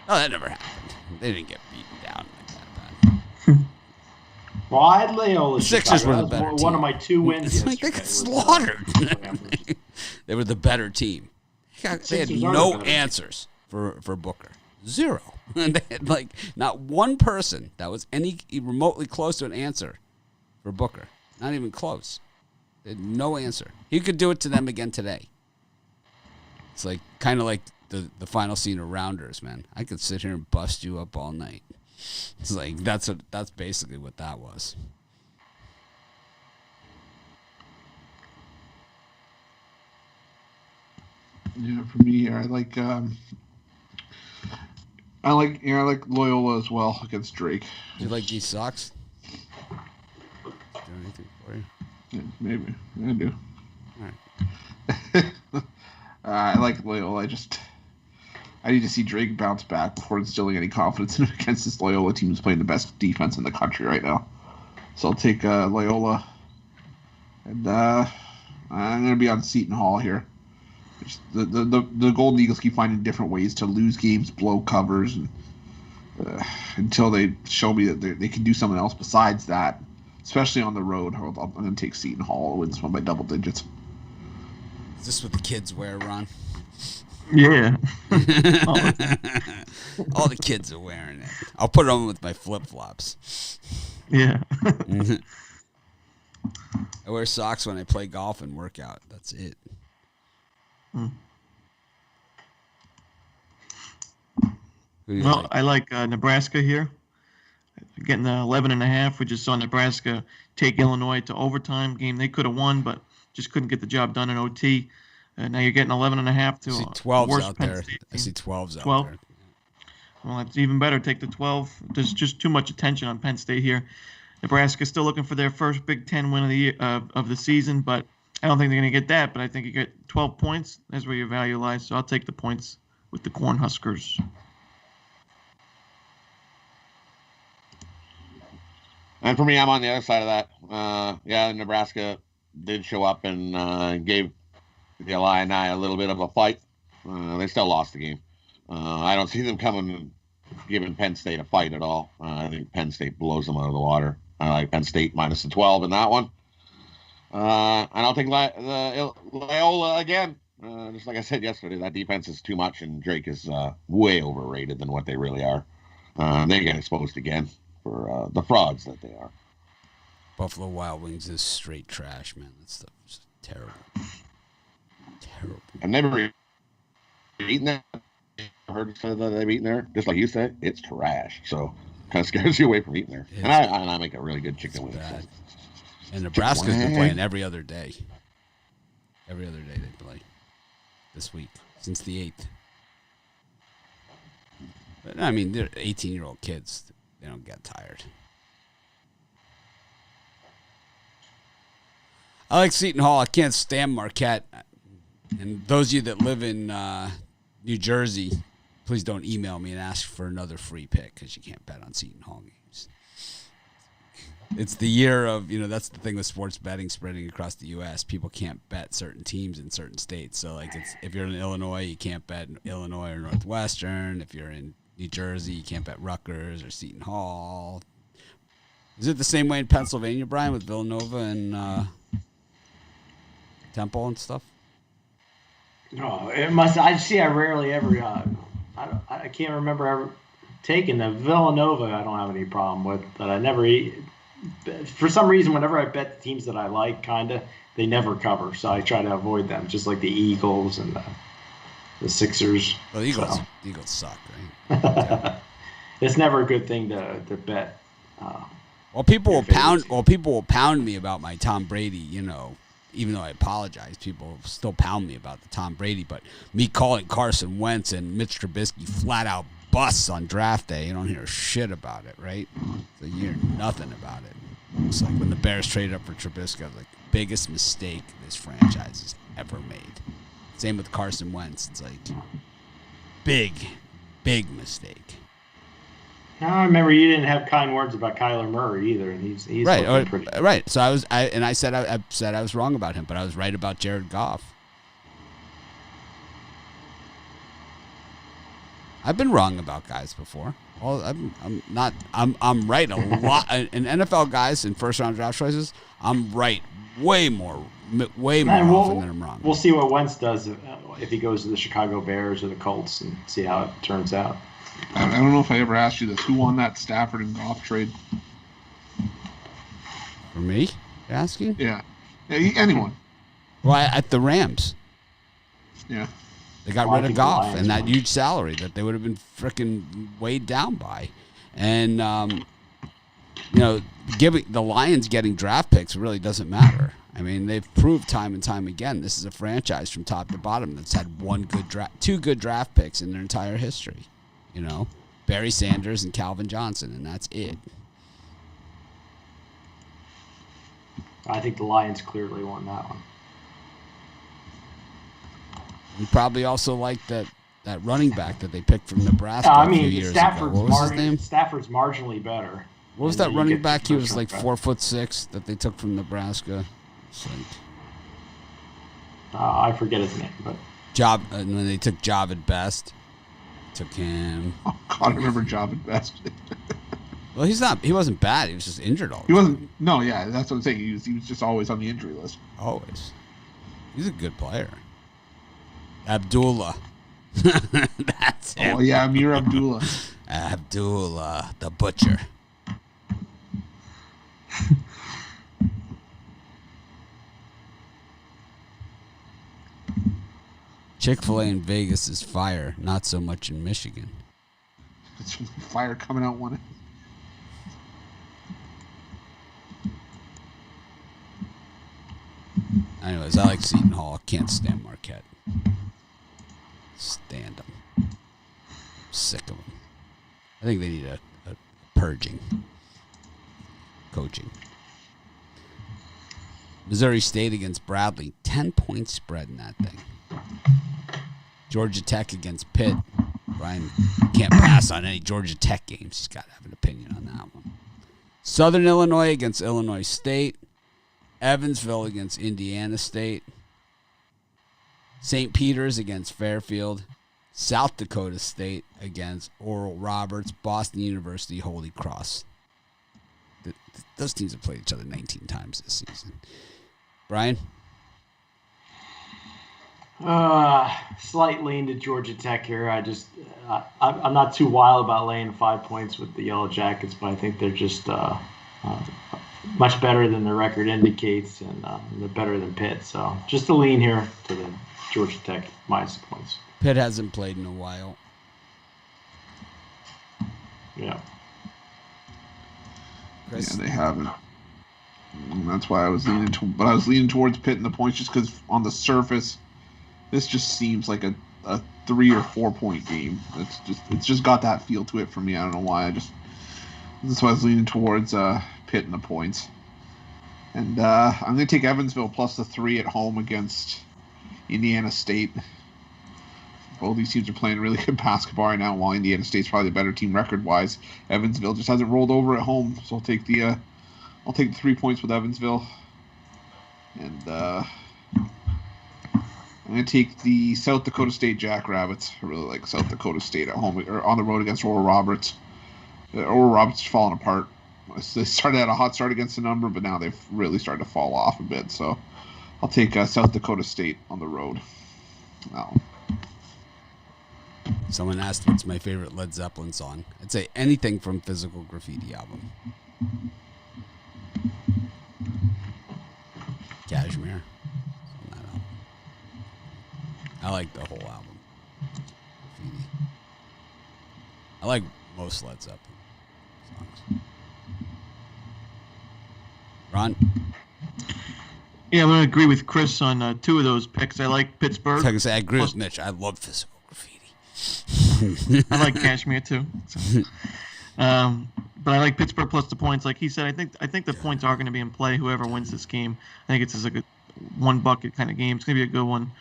No, that never happened. They didn't get beaten down like that bad. Well, I had Loyola. Sixers were the better team. One of my 2 wins It's like they got slaughtered. They were the better team. They had no answers for Booker. 0. And they had, like, not one person that was any remotely close to an answer for Booker. Not even close. They had no answer. He could do it to them again today. It's like kind of like the final scene of Rounders, man. I could sit here and bust you up all night. It's like that's basically what that was. Yeah, for me here, I like Loyola as well against Drake. Do you like these socks? Do anything for you? Yeah, maybe I do. All right. I like Loyola. I need to see Drake bounce back before instilling any confidence in him against this Loyola team who's playing the best defense in the country right now. So I'll take Loyola, and I'm going to be on Seton Hall here. The Golden Eagles keep finding different ways to lose games, blow covers, and until they show me that they can do something else besides that, especially on the road. I'm going to take Seton Hall, win this one by double digits. Is this what the kids wear, Ron? Yeah. All the kids are wearing it. I'll put it on with my flip-flops. Yeah. I wear socks when I play golf and work out. That's it. Well, Like? I like Nebraska here. Getting the 11.5. We just saw Nebraska take Illinois to overtime game. They could have won, but just couldn't get the job done in OT. Now you're getting 11.5 to I see a 12s worse out Penn there. State I team. see 12s out 12? there. Well, it's even better. Take the 12. There's just too much attention on Penn State here. Nebraska's still looking for their first Big Ten win of the year, of the season, but I don't think they're going to get that. But I think you get 12 points. That's where your value lies. So I'll take the points with the Cornhuskers. And for me, I'm on the other side of that. Yeah, Nebraska did show up and gave the Illini a little bit of a fight. They still lost the game. I don't see them coming and giving Penn State a fight at all. I think Penn State blows them out of the water. I like Penn State minus the 12 in that one. And I'll take Loyola again. Just like I said yesterday, that defense is too much, and Drake is way overrated than what they really are. They get exposed again for the frauds that they are. Buffalo Wild Wings is straight trash, man. That stuff is terrible. Terrible. I've never eaten that. I heard say that they've eaten there. Just like you said, it's trash. So kind of scares you away from eating there. And I make a really good chicken wing. So. And Nebraska's been playing every other day. Every other day they play this week since the 8th. But I mean, they're 18-year-old kids. They don't get tired. I like Seton Hall. I can't stand Marquette. And those of you that live in New Jersey, please don't email me and ask for another free pick because you can't bet on Seton Hall games. It's the year of, that's the thing with sports betting spreading across the U.S. People can't bet certain teams in certain states. So, like, if you're in Illinois, you can't bet Illinois or Northwestern. If you're in New Jersey, you can't bet Rutgers or Seton Hall. Is it the same way in Pennsylvania, Brian, with Villanova and Temple and stuff? No, it must. I rarely ever. I can't remember ever taking the Villanova. I don't have any problem with, but I never eat. For some reason, whenever I bet the teams that I like, they never cover. So I try to avoid them, just like the Eagles and the Sixers. Well, the Eagles suck, right? It's never a good thing to bet. People will pound me about my Tom Brady, even though I apologize, people still pound me about the Tom Brady. But me calling Carson Wentz and Mitch Trubisky flat out busts on draft day, you don't hear shit about it, right? So you hear nothing about it. It's like when the Bears traded up for Trubisky, I was like, biggest mistake this franchise has ever made. Same with Carson Wentz. It's like, big mistake. I remember you didn't have kind words about Kyler Murray either, and he's right. pretty good. Right. So I said I was wrong about him, but I was right about Jared Goff. I've been wrong about guys before. Well, I'm right a lot in NFL guys in first round draft choices. I'm right way more often than I'm wrong. We'll see what Wentz does if he goes to the Chicago Bears or the Colts and see how it turns out. I don't know if I ever asked you this. Who won that Stafford and Goff trade? For me? You're asking? Yeah, anyone. Well, at the Rams. Yeah. They got rid of Goff and that huge salary that they would have been freaking weighed down by. And, giving the Lions getting draft picks really doesn't matter. I mean, they've proved time and time again this is a franchise from top to bottom that's had two good draft picks in their entire history. Barry Sanders and Calvin Johnson, and that's it. I think the Lions clearly won that one. You probably also like that running back that they picked from Nebraska a few years ago. What was his name? Stafford's marginally better. What was that running back? He was like 4'6" that they took from Nebraska. I forget his name, but when they took Javid Best, took him. Oh God, I remember Javid Best. Well, he wasn't bad. He was just injured all the time. He wasn't. No, yeah, that's what I'm saying. He was just always on the injury list. Always. He's a good player. Abdullah. That's him. Oh yeah, Amir Abdullah. Abdullah the Butcher. Chick-fil-A in Vegas is fire, not so much in Michigan. It's fire coming out one. Anyways, I like Seton Hall. Can't stand Marquette. Stand them. Sick of them. I think they need a purging. Coaching. Missouri State against Bradley. 10-point spread in that thing. Georgia Tech against Pitt. Brian can't pass on any Georgia Tech games. He's got to have an opinion on that one. Southern Illinois against Illinois State. Evansville against Indiana State. St. Peter's against Fairfield. South Dakota State against Oral Roberts. Boston University, Holy Cross. Those teams have played each other 19 times this season. Brian? Slight lean to Georgia Tech here. I'm not too wild about laying 5 points with the Yellow Jackets, but I think they're just much better than their record indicates, and they're better than Pitt. So just a lean here to the Georgia Tech minus the points. Pitt hasn't played in a while. Yeah. Chris? Yeah, they haven't. And that's why I was leaning towards Pitt in the points, just because on the surface, this just seems like a 3 or 4 point game. It's just got that feel to it for me. I don't know why. That's why I was leaning towards Pitt in the points. And I'm going to take Evansville plus the 3 at home against Indiana State. Both these teams are playing really good basketball right now, while Indiana State's probably the better team record-wise. Evansville just hasn't rolled over at home, so I'll take the 3 points with Evansville. And I'm going to take the South Dakota State Jackrabbits. I really like South Dakota State at home or on the road against Oral Roberts. Oral Roberts is falling apart. They started at a hot start against the number, but now they've really started to fall off a bit. So I'll take South Dakota State on the road. Now. Someone asked what's my favorite Led Zeppelin song. I'd say anything from Physical Graffiti album. Cashmere. That album. I like the whole album. Graffiti. I like most Led Zeppelin songs. Ron? Yeah, I'm going to agree with Chris on 2 of those picks. I like Pittsburgh. I was going to say, I agree with Mitch. I love Physical Graffiti. I like Cashmere too. So. But I like Pittsburgh plus the points. Like he said, I think the points are going to be in play. Whoever wins this game, I think it's just like a one bucket kind of game. It's going to be a good one.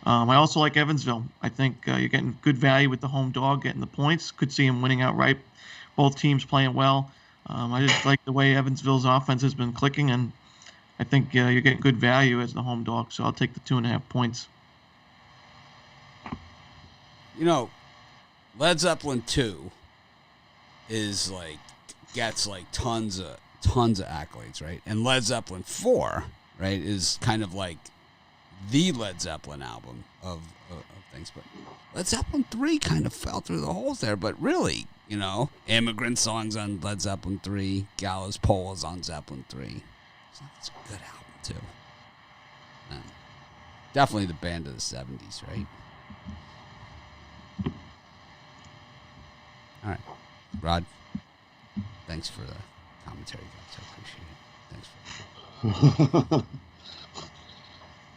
I also like Evansville. I think you're getting good value with the home dog, getting the points. Could see him winning outright. Both teams playing well. I just like the way Evansville's offense has been clicking, and I think you're getting good value as the home dog. So I'll take the 2.5 points. Led Zeppelin 2 is gets tons of accolades, right? And Led Zeppelin 4, right, is kind of like the Led Zeppelin album of things. But Led Zeppelin 3 kind of fell through the holes there. But really, Immigrant Songs on Led Zeppelin 3, Gallows Pole is on Zeppelin 3. So it's a good album too. Definitely the band of the 70s, right? All right, Rod. Thanks for the commentary, guys. I appreciate it. Thanks for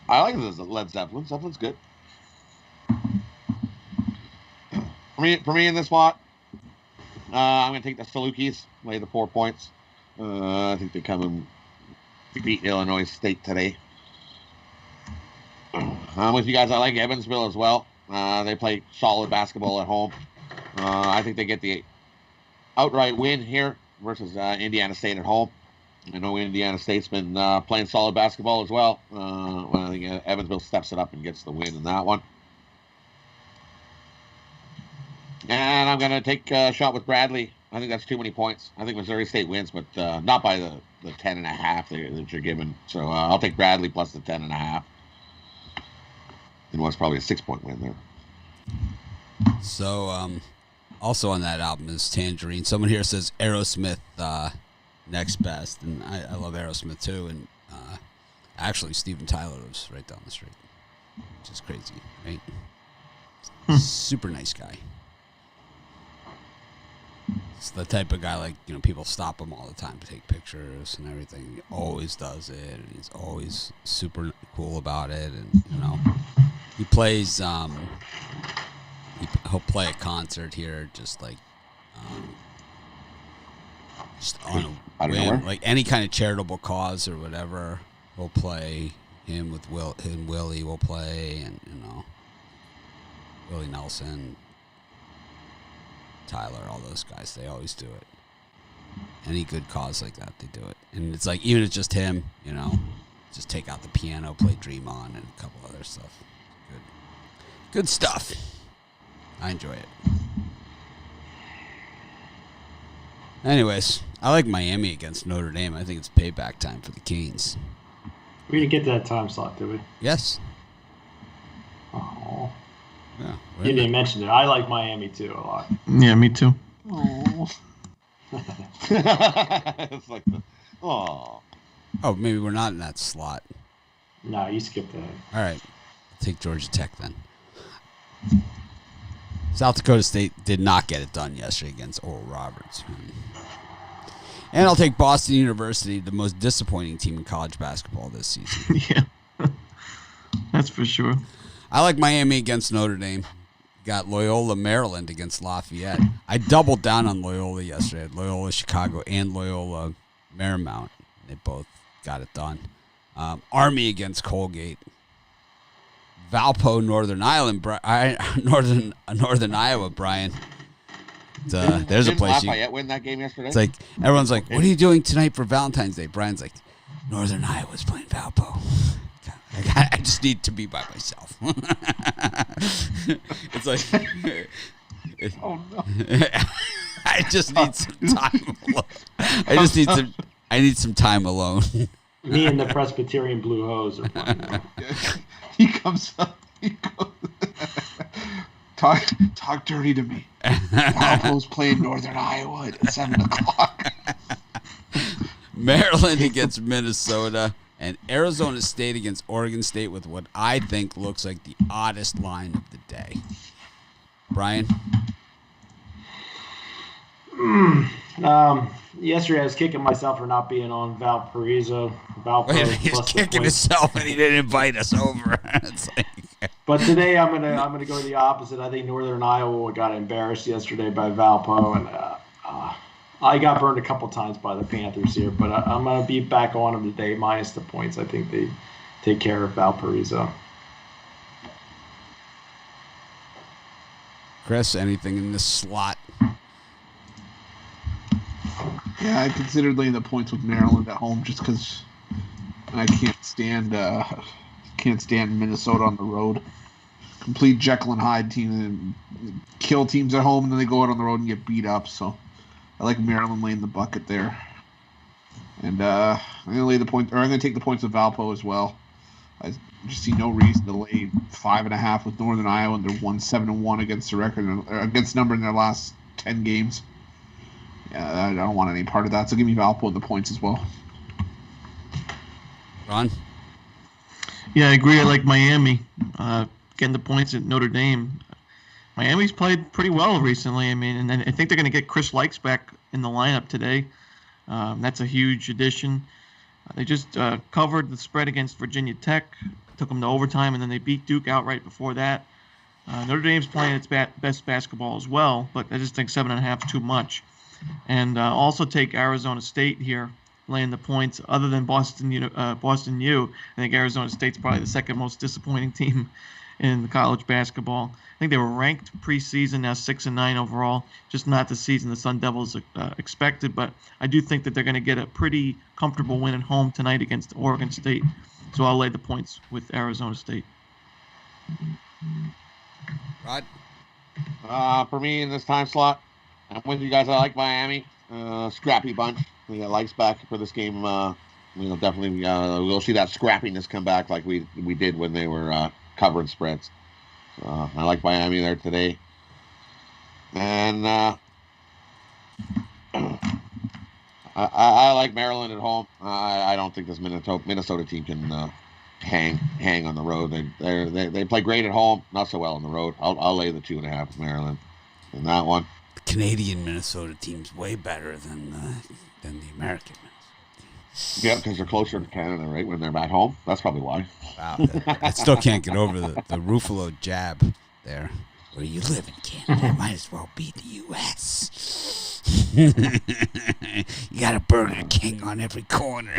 I like this Led Zeppelin. Zeppelin's good. For me in this spot, I'm going to take the Salukis, lay the 4 points. I think they come and beat Illinois State today. I'm with you guys. I like Evansville as well. They play solid basketball at home. I think they get the outright win here versus Indiana State at home. I know Indiana State's been playing solid basketball as well. I think Evansville steps it up and gets the win in that one. And I'm going to take a shot with Bradley. I think that's too many points. I think Missouri State wins, but not by the 10.5 that you're given. So I'll take Bradley plus the 10.5. And was probably a 6-point win there. So, also on that album is Tangerine. Someone here says Aerosmith next best, and I love Aerosmith too. And actually, Steven Tyler lives right down the street, which is crazy, right? Super nice guy. It's the type of guy, like, people stop him all the time to take pictures and everything. He always does it, and he's always super cool about it. And he plays. He'll play a concert here, just like, just on a whim, like any kind of charitable cause or whatever. He'll play him with Willie will play, and Willie Nelson, Tyler, all those guys. They always do it. Any good cause like that, they do it. And it's like, even if it's just him, just take out the piano, play Dream On, and a couple other stuff. Good stuff. I enjoy it. Anyways, I like Miami against Notre Dame. I think it's payback time for the Canes. We didn't get that time slot, did we? Yes. Oh. Yeah. You didn't mention it. I like Miami too a lot. Yeah, me too. Oh. It's like oh. Oh, maybe we're not in that slot. No, you skipped that. All right. I'll take Georgia Tech then. South Dakota State did not get it done yesterday against Oral Roberts. And I'll take Boston University, the most disappointing team in college basketball this season. Yeah. That's for sure. I like Miami against Notre Dame. Got Loyola Maryland against Lafayette. I doubled down on Loyola yesterday. Loyola Chicago and Loyola Marymount. They both got it done. Army against Colgate. Valpo, Northern Iowa, Brian. There's a place Lafayette win that game yesterday? It's like everyone's like, "What are you doing tonight for Valentine's Day?" Brian's like, "Northern Iowa's playing Valpo. I just need to be by myself." It's like, Oh no! I just need some time alone. I need some time alone. Me and the Presbyterian Blue Hose are playing. He comes up. He goes, talk dirty to me. Valpo's playing Northern Iowa at 7:00. Maryland against Minnesota, and Arizona State against Oregon State with what I think looks like the oddest line of the day. Brian? Yesterday I was kicking myself for not being on Valparaiso. Wait, he's kicking himself and he didn't invite us over. It's like... But today I'm gonna go the opposite. I think Northern Iowa got embarrassed yesterday by Valpo, and I got burned a couple times by the Panthers here. But I'm gonna be back on them today, minus the points. I think they take care of Valparaiso. Chris, anything in this slot? Yeah, I considered laying the points with Maryland at home just because I can't stand Minnesota on the road. Complete Jekyll and Hyde team, and kill teams at home, and then they go out on the road and get beat up. So I like Maryland laying the bucket there. And I'm gonna lay the point, or I'm gonna take the points with Valpo as well. I just see no reason to lay 5.5 with Northern Iowa, and they're 1-7-1 against the record, or against number in their last 10 games. Yeah, I don't want any part of that. So give me Valpo and the points as well. Ron? Yeah, I agree. I like Miami. Getting the points at Notre Dame. Miami's played pretty well recently. I mean, and I think they're going to get Chris Likes back in the lineup today. That's a huge addition. They just covered the spread against Virginia Tech, took them to overtime, and then they beat Duke outright before that. Notre Dame's playing its best basketball as well, but I just think 7.5 is too much. And also take Arizona State here, laying the points. Other than Boston U, I think Arizona State's probably the second most disappointing team in the college basketball. I think they were ranked preseason, now 6-9 overall, just not the season the Sun Devils expected. But I do think that they're going to get a pretty comfortable win at home tonight against Oregon State. So I'll lay the points with Arizona State. Rod? For me in this time slot, I'm with you guys. I like Miami. Scrappy bunch. We got likes back for this game. Definitely we'll see that scrappiness come back like we did when they were covering spreads. So I like Miami there today. And I like Maryland at home. I don't think this Minnesota team can hang on the road. They play great at home, not so well on the road. I'll lay the 2.5 with Maryland in that one. The Canadian Minnesota team's way better than the American Minnesota. Yeah, because they're closer to Canada, right? When they're back home, that's probably why. Wow, I still can't get over the Ruffalo jab there. Where you live in Canada, it might as well be the U.S. You got a Burger King on every corner.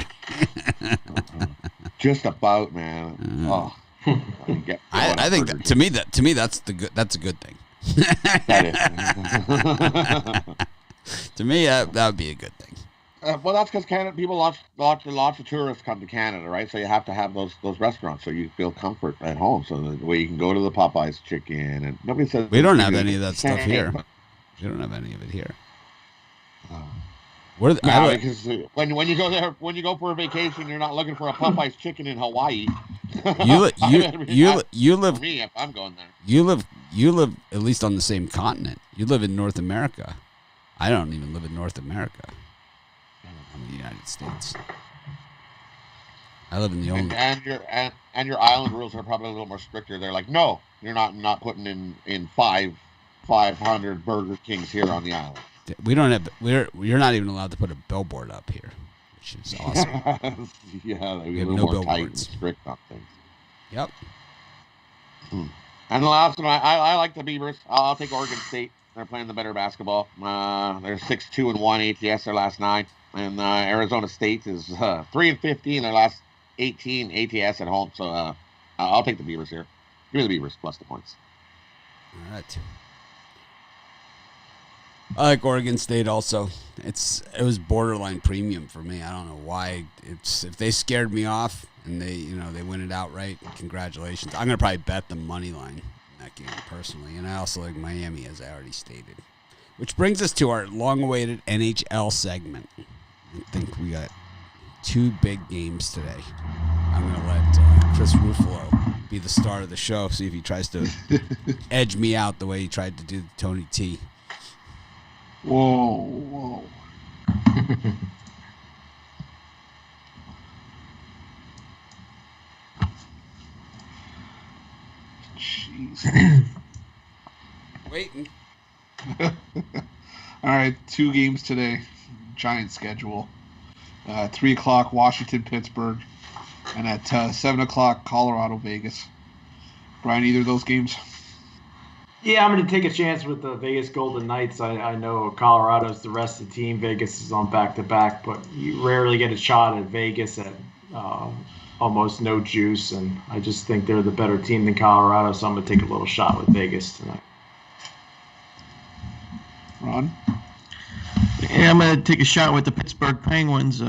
Just about, man. Oh, I think that, to me that's a good thing. That is. To me, that would be a good thing. Well, that's because Canada people lots of tourists come to Canada, right? So you have to have those restaurants so you feel comfort at home. So the way you can go to the Popeyes chicken and nobody says we don't have any of that stuff here. We don't have any of it here. Because when you go there, when you go for a vacation, you're not looking for a Popeyes chicken in Hawaii. You live. For me, if I'm going there, you live at least on the same continent. You live in North America. I don't even live in North America. I'm in the United States. I live in the only. And your island rules are probably a little more stricter. They're like, no, you're not putting in 500 Burger Kings here on the island. We don't have. You're not even allowed to put a billboard up here, which is awesome. Yeah, we have a no little more tight and billboards. strict on things. Yep. And the last one, I like the Beavers. I'll take Oregon State. They're playing the better basketball. They're 6-2-1 ATS their last 9, and Arizona State is 3-15 their last 18 ATS at home. So I'll take the Beavers here. Give me the Beavers plus the points. All right. I like Oregon State also. It was borderline premium for me. I don't know why. If they scared me off and they win it outright, congratulations. I'm gonna probably bet the money line in that game personally, and I also like Miami as I already stated. Which brings us to our long-awaited NHL segment. I think we got 2 big games today. I'm gonna let Chris Ruffalo be the star of the show. See if he tries to edge me out the way he tried to do Tony T. Whoa. Jeez. Waiting. All right, 2 games today. Giant schedule. 3 o'clock, Washington, Pittsburgh. And at 7 o'clock, Colorado, Vegas. Brian, either of those games? Yeah, I'm going to take a chance with the Vegas Golden Knights. I know Colorado's the rest of the team. Vegas is on back-to-back, but you rarely get a shot at Vegas at almost no juice, and I just think they're the better team than Colorado, so I'm going to take a little shot with Vegas tonight. Ron? Yeah, I'm going to take a shot with the Pittsburgh Penguins.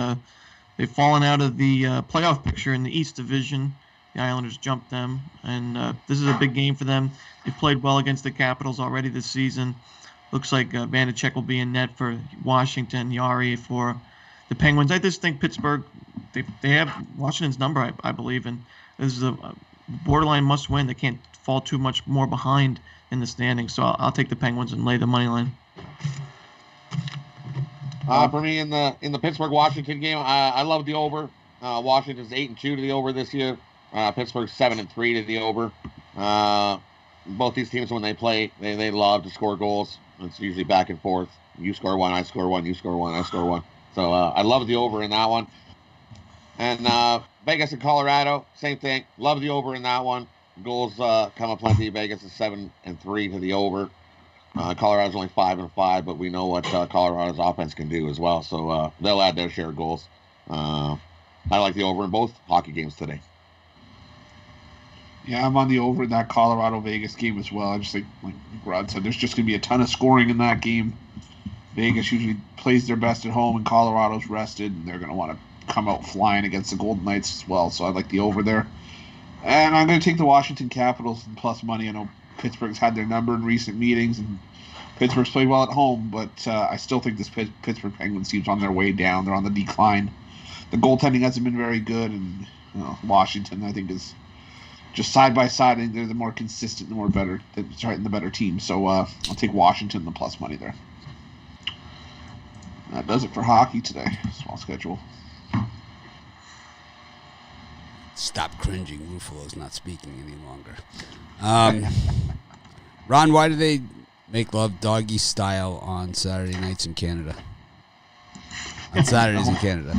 They've fallen out of the playoff picture in the East Division. The Islanders jumped them, and this is a big game for them. They've played well against the Capitals already this season. Looks like Vanacek will be in net for Washington, Yari for the Penguins. I just think Pittsburgh, they have Washington's number, I believe, and this is a borderline must-win. They can't fall too much more behind in the standings, so I'll take the Penguins and lay the money line. For me, in the Pittsburgh-Washington game, I love the over. Washington's 8-2 to the over this year. Pittsburgh's 7-3 to the over. Both these teams, when they play, they love to score goals. It's usually back and forth. You score one, I score one, you score one, I score one. So I love the over in that one. And Vegas and Colorado, same thing. Love the over in that one. Goals come aplenty. Vegas is 7-3 to the over. Colorado's only 5-5, but we know what Colorado's offense can do as well. So they'll add their share of goals. I like the over in both hockey games today. Yeah, I'm on the over in that Colorado-Vegas game as well. I just think, like Rod said, there's just going to be a ton of scoring in that game. Vegas usually plays their best at home, and Colorado's rested, and they're going to want to come out flying against the Golden Knights as well. So I like the over there. And I'm going to take the Washington Capitals and plus money. I know Pittsburgh's had their number in recent meetings, and Pittsburgh's played well at home, but I still think this Pittsburgh Penguins team's on their way down. They're on the decline. The goaltending hasn't been very good, and Washington, I think, is just side by side. I think they're the more consistent, the better team. So I'll take Washington the plus money there. That does it for hockey today. Small schedule. Stop cringing. Ruffalo's not speaking any longer. Ron, why do they make love doggy style on Saturday nights in Canada? On Saturdays in Canada.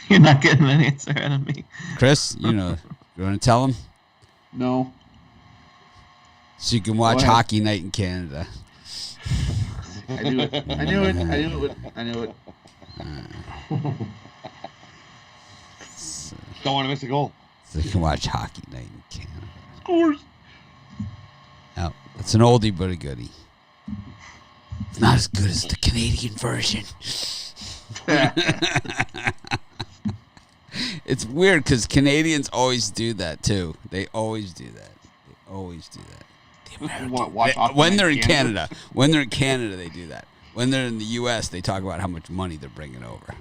You're not getting an answer out of me. Chris, you know, you want to tell him? No. So you can watch Hockey Night in Canada. I knew it. Don't want to miss a goal. So you can watch Hockey Night in Canada. Scores. Oh, it's an oldie but a goodie. It's not as good as the Canadian version. It's weird because Canadians always do that too. They always do that. When they're in Canada. When they're in Canada, they do that. When they're in the U.S., they talk about how much money they're bringing over.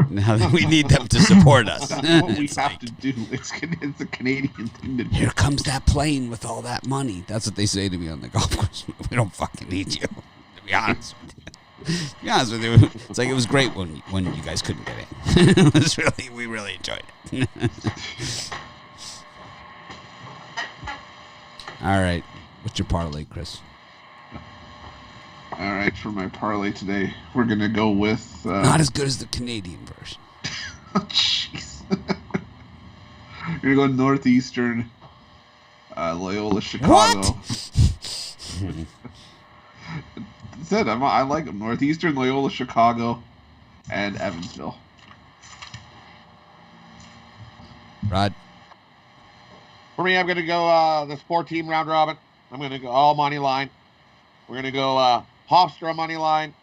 Now we need them to support us. That's what we have to do. It's a Canadian thing to do. Here comes that plane with all that money. That's what they say to me on the golf course. We don't fucking need you, to be honest with you. To be honest with you, it's like it was great when you guys couldn't get in. It was we really enjoyed it. All right, what's your parlay, Chris? All right, for my parlay today, we're gonna go with not as good as the Canadian version. Jeez. We're gonna go Northeastern, Loyola, Chicago. What? That's it. I like them. Northeastern, Loyola, Chicago, and Evansville. Rod? For me, I'm going to go this 4-team round robin. I'm going to go all money line. We're going to go Hofstra money line,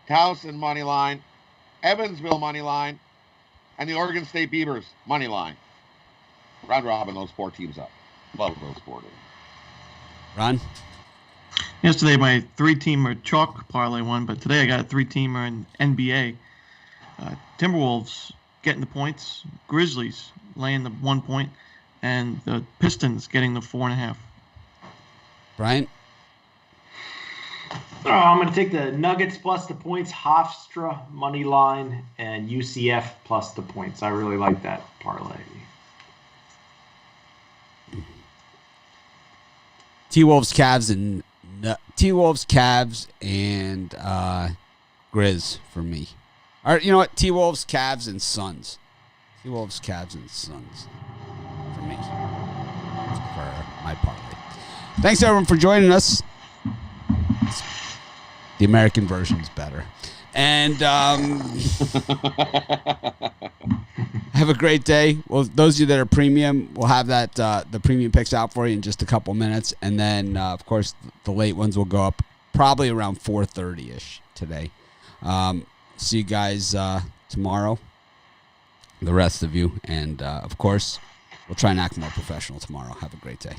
Towson money line, Evansville money line, and the Oregon State Beavers money line. Round robin those 4 teams up. Love those 4 teams. Ron? Yesterday, my 3-teamer chalk parlay won, but today I got a 3-teamer in NBA. Timberwolves getting the points, Grizzlies laying the 1 point, and the Pistons getting the 4.5. Brian? I'm going to take the Nuggets plus the points, Hofstra money line, and UCF plus the points. I really like that parlay. T-Wolves, Cavs, and Grizz for me. All right, you know what? T-Wolves, Cavs, and Suns. T-Wolves, Cavs, and Suns for me. For my parlay. Thanks, everyone, for joining us. The American version is better. And have a great day. Well, those of you that are premium, we'll have that the premium picks out for you in just a couple minutes. And then, of course, the late ones will go up probably around 4:30-ish today. See you guys tomorrow, the rest of you. And, of course, we'll try and act more professional tomorrow. Have a great day.